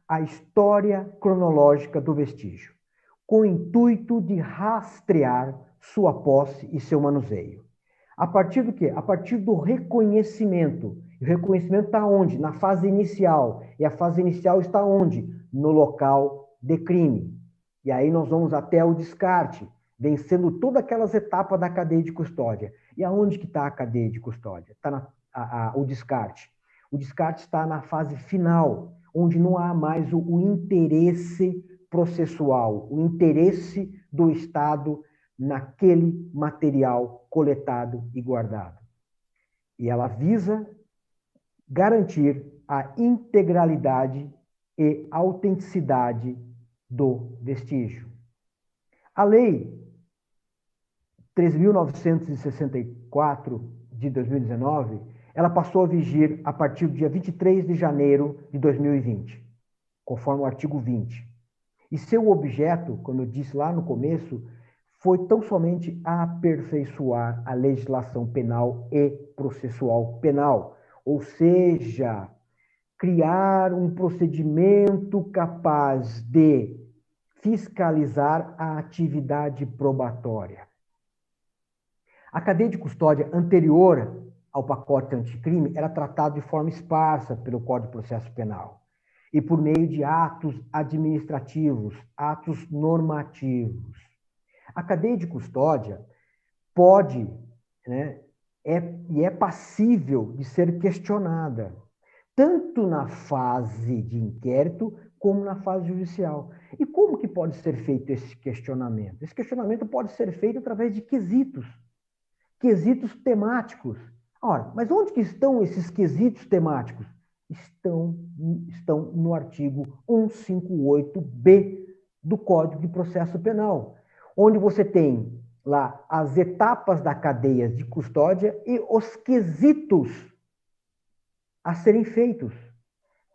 a história cronológica do vestígio, com o intuito de rastrear sua posse e seu manuseio. A partir do quê? A partir do reconhecimento. O reconhecimento está onde? Na fase inicial. E a fase inicial está onde? No local de crime. E aí nós vamos até o descarte, vencendo todas aquelas etapas da cadeia de custódia. E aonde que está a cadeia de custódia? Está o descarte. O descarte está na fase final, onde não há mais o interesse processual, o interesse do Estado naquele material coletado e guardado. E ela visa garantir a integralidade e autenticidade do vestígio. A Lei 3.964 de 2019, ela passou a vigir a partir do dia 23 de janeiro de 2020, conforme o artigo 20. E seu objeto, como eu disse lá no começo, foi tão somente aperfeiçoar a legislação penal e processual penal, ou seja, criar um procedimento capaz de fiscalizar a atividade probatória. A cadeia de custódia anterior ao pacote anticrime era tratada de forma esparsa pelo Código de Processo Penal e por meio de atos administrativos, atos normativos. A cadeia de custódia pode, né, é passível de ser questionada, tanto na fase de inquérito como na fase judicial. E como que pode ser feito esse questionamento? Esse questionamento pode ser feito através de quesitos temáticos. Ora, mas onde que estão esses quesitos temáticos? Estão no artigo 158-B do Código de Processo Penal, onde você tem lá as etapas da cadeia de custódia e os quesitos a serem feitos.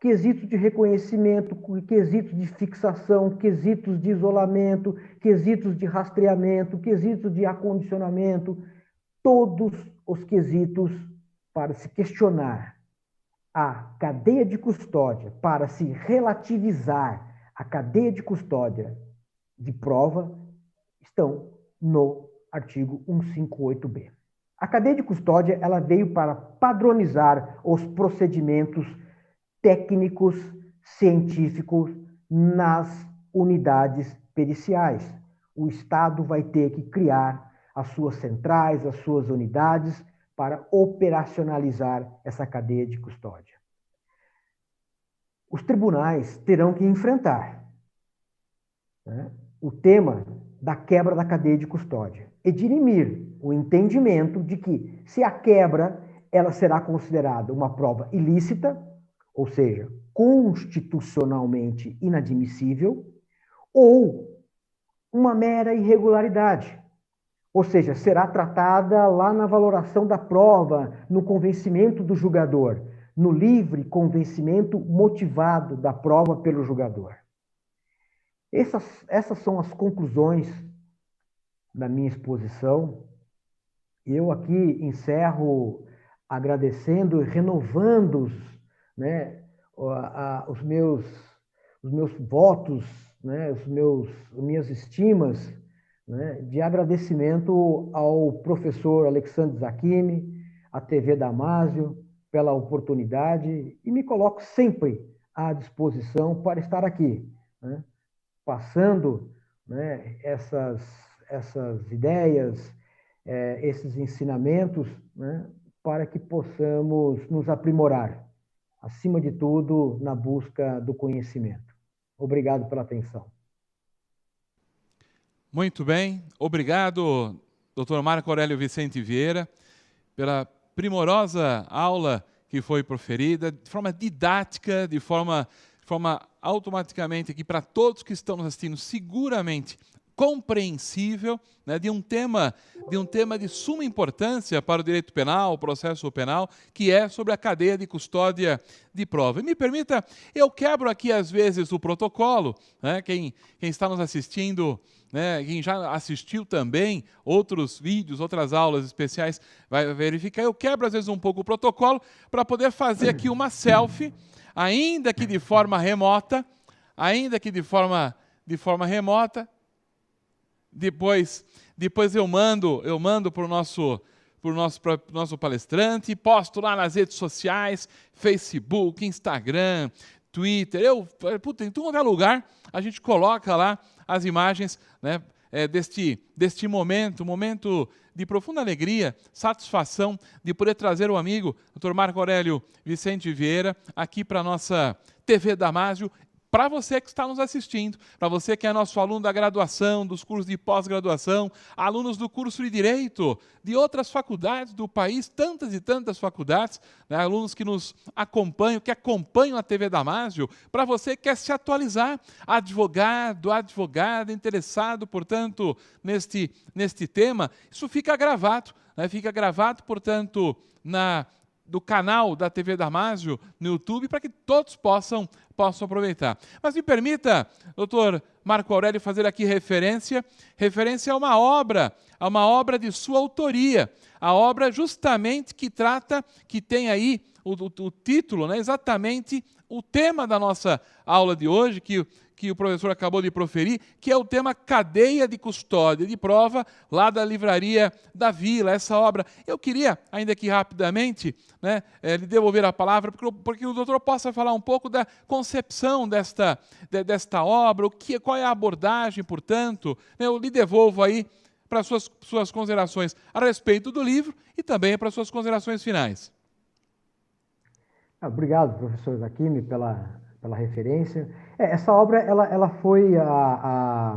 Quesitos de reconhecimento, quesitos de fixação, quesitos de isolamento, quesitos de rastreamento, quesitos de acondicionamento, todos os quesitos para se questionar a cadeia de custódia, para se relativizar a cadeia de custódia de prova, estão no artigo 158-B. A cadeia de custódia ela veio para padronizar os procedimentos técnicos, científicos nas unidades periciais. O Estado vai ter que criar as suas centrais, as suas unidades para operacionalizar essa cadeia de custódia. Os tribunais terão que enfrentar, né, o tema da quebra da cadeia de custódia e dirimir o entendimento de que, se a quebra ela será considerada uma prova ilícita ou seja, constitucionalmente inadmissível, ou uma mera irregularidade, ou seja, será tratada lá na valoração da prova, no convencimento do julgador, no livre convencimento motivado da prova pelo julgador. Essas são as conclusões da minha exposição. Eu aqui encerro agradecendo e renovando, né, os meus votos, né, as minhas estimas, né, de agradecimento ao professor Alexandre Zacchini, à TV Damásio, pela oportunidade, e me coloco sempre à disposição para estar aqui, né, passando, né, essas ideias, esses ensinamentos, né, para que possamos nos aprimorar, acima de tudo, na busca do conhecimento. Obrigado pela atenção. Muito bem, obrigado, Dr. Marco Aurélio Vicente Vieira, pela primorosa aula que foi proferida, de forma didática, de forma automaticamente aqui para todos que estão nos assistindo, seguramente compreensível, né, de um tema de suma importância para o direito penal, o processo penal, que é sobre a cadeia de custódia de prova. E me permita, eu quebro aqui às vezes o protocolo, né, quem está nos assistindo, né, quem já assistiu também outros vídeos, outras aulas especiais, vai verificar, eu quebro às vezes um pouco o protocolo para poder fazer aqui uma selfie, ainda que de forma remota, depois eu mando para o nosso palestrante, posto lá nas redes sociais, Facebook, Instagram, Twitter, em todo lugar, a gente coloca lá as imagens, né, deste momento de profunda alegria, satisfação de poder trazer o amigo, Dr. Marco Aurélio Vicente Vieira, aqui para a nossa TV Damásio, para você que está nos assistindo, para você que é nosso aluno da graduação, dos cursos de pós-graduação, alunos do curso de Direito, de outras faculdades do país, tantas e tantas faculdades, né, alunos que nos acompanham, que acompanham a TV Damásio, para você que quer se atualizar, advogada, interessado, portanto, neste tema, isso fica gravado, né, portanto, do canal da TV Damásio no YouTube, para que todos possam aproveitar. Mas me permita, doutor Marco Aurélio, fazer aqui referência a uma obra de sua autoria, a obra justamente que tem aí o título, né, exatamente o tema da nossa aula de hoje, que o professor acabou de proferir, que é o tema Cadeia de Custódia de Prova, lá da Livraria da Vila, essa obra. Eu queria, ainda aqui rapidamente, né, lhe devolver a palavra, porque o doutor possa falar um pouco da concepção desta obra, qual é a abordagem, portanto. Eu lhe devolvo aí para suas considerações a respeito do livro e também para suas considerações finais. Obrigado, professor Zacchini, pela referência. Essa obra ela foi a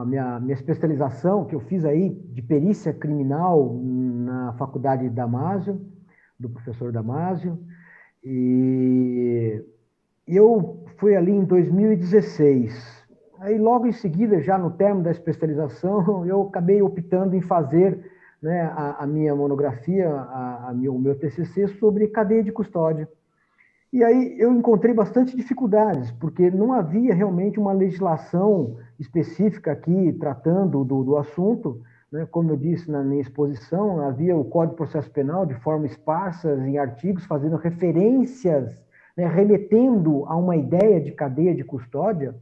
minha especialização, que eu fiz aí de perícia criminal na Faculdade de Damásio, do professor Damásio, e eu fui ali em 2016. Aí, logo em seguida, já no término da especialização, eu acabei optando em fazer, né, a minha monografia, o meu TCC sobre cadeia de custódia. E aí eu encontrei bastante dificuldades, porque não havia realmente uma legislação específica aqui tratando do assunto, né? Como eu disse na minha exposição, havia o Código de Processo Penal de forma esparsa em artigos, fazendo referências, né, remetendo a uma ideia de cadeia de custódia,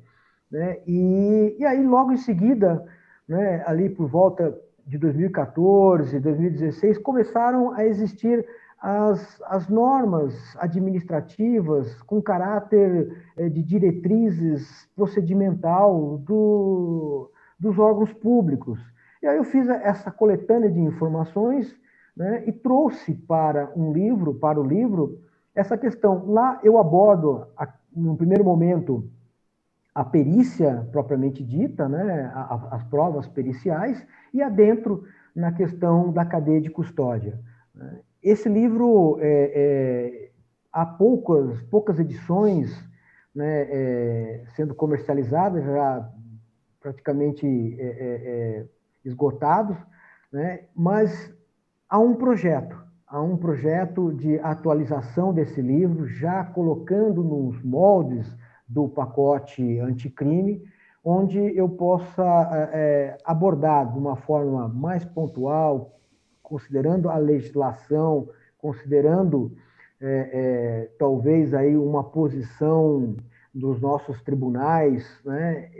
né? E aí, logo em seguida, né, ali por volta de 2014, 2016, começaram a existir as normas administrativas com caráter de diretrizes procedimental dos órgãos públicos. E aí eu fiz essa coletânea de informações, né, e trouxe para o livro, essa questão. Lá eu abordo, no primeiro momento, a perícia propriamente dita, né, as provas periciais, e adentro na questão da cadeia de custódia. Esse livro há poucas edições, né, sendo comercializadas, já praticamente esgotados, né, mas há um projeto de atualização desse livro, já colocando nos moldes do pacote anticrime, onde eu possa abordar de uma forma mais pontual, considerando a legislação, considerando talvez aí uma posição dos nossos tribunais, né,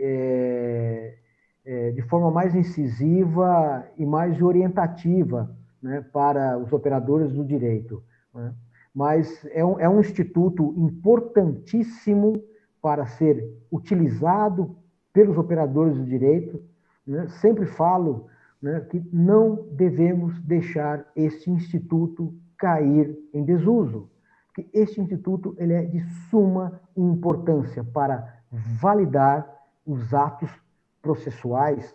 de forma mais incisiva e mais orientativa, né, para os operadores do direito, né? Mas é um instituto importantíssimo para ser utilizado pelos operadores do direito, né? Sempre falo, né, que não devemos deixar este instituto cair em desuso, porque este instituto ele é de suma importância para validar os atos processuais,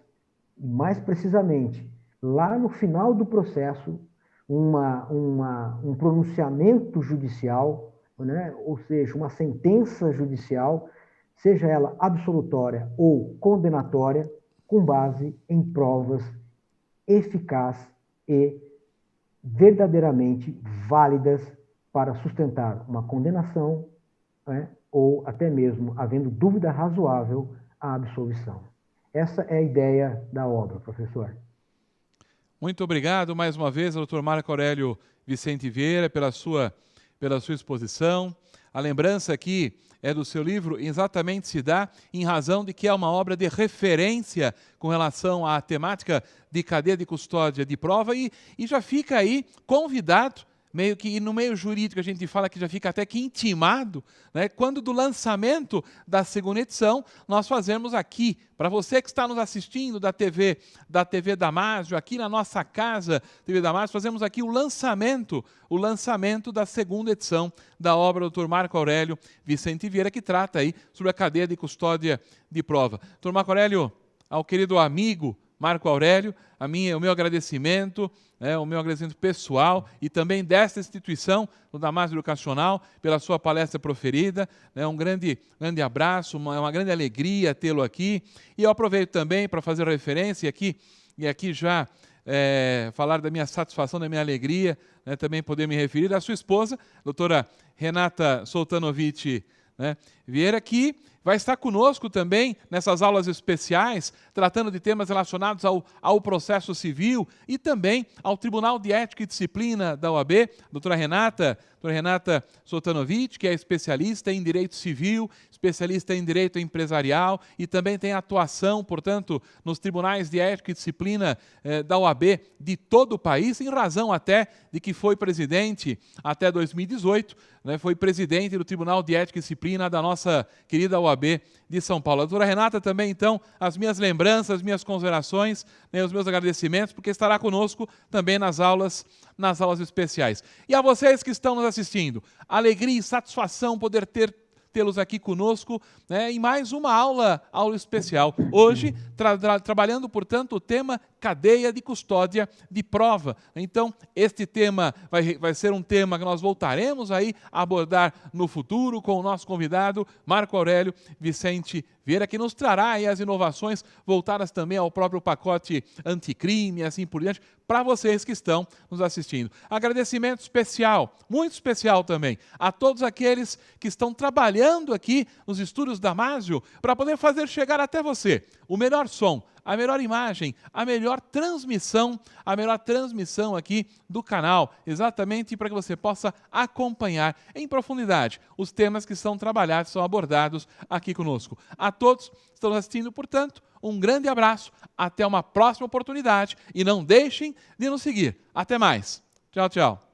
e mais precisamente, lá no final do processo, um pronunciamento judicial, né, ou seja, uma sentença judicial, seja ela absolutória ou condenatória, com base em provas eficazes e verdadeiramente válidas para sustentar uma condenação, né, ou até mesmo, havendo dúvida razoável, a absolvição. Essa é a ideia da obra, professor. Muito obrigado mais uma vez, doutor Marco Aurélio Vicente Vieira, pela sua exposição. A lembrança aqui é do seu livro, exatamente se dá em razão de que é uma obra de referência com relação à temática de cadeia de custódia de prova e já fica aí convidado, meio que no meio jurídico a gente fala que já fica até que intimado, né? Quando do lançamento da segunda edição, nós fazemos aqui, para você que está nos assistindo da TV Damásio, aqui na nossa casa, TV Damásio, fazemos aqui o lançamento da segunda edição da obra do Dr. Marco Aurélio Vicente Vieira, que trata aí sobre a cadeia de custódia de prova. Dr. Marco Aurélio, ao querido amigo Marco Aurélio, o meu agradecimento, o meu agradecimento pessoal e também desta instituição, do Damásio Educacional, pela sua palestra proferida. Um grande abraço, uma grande alegria tê-lo aqui. E eu aproveito também para fazer referência aqui já falar da minha satisfação, da minha alegria, também poder me referir à sua esposa, doutora Renata Soltanovic Vieira, que vai estar conosco também nessas aulas especiais, tratando de temas relacionados ao processo civil e também ao Tribunal de Ética e Disciplina da OAB. Doutora Renata Soltanovic, que é especialista em direito civil, especialista em direito empresarial e também tem atuação, portanto, nos tribunais de ética e disciplina da OAB de todo o país, em razão até de que foi presidente até 2018, foi presidente do Tribunal de Ética e Disciplina da nossa querida OAB de São Paulo. A doutora Renata também, então, as minhas lembranças, as minhas considerações, os meus agradecimentos, porque estará conosco também nas aulas especiais. E a vocês que estão nos assistindo, alegria e satisfação poder tê-los aqui conosco, em mais uma aula especial. Hoje, trabalhando, portanto, o tema cadeia de custódia de prova. Então, este tema vai ser um tema que nós voltaremos aí a abordar no futuro com o nosso convidado, Marco Aurélio Vicente Vieira, que nos trará aí as inovações voltadas também ao próprio pacote anticrime e assim por diante, para vocês que estão nos assistindo. Agradecimento especial, muito especial também, a todos aqueles que estão trabalhando aqui nos estúdios Damásio para poder fazer chegar até você o melhor som, a melhor imagem, a melhor transmissão aqui do canal, exatamente para que você possa acompanhar em profundidade os temas que são trabalhados, são abordados aqui conosco. A todos que estão assistindo, portanto, um grande abraço, até uma próxima oportunidade e não deixem de nos seguir. Até mais. Tchau, tchau.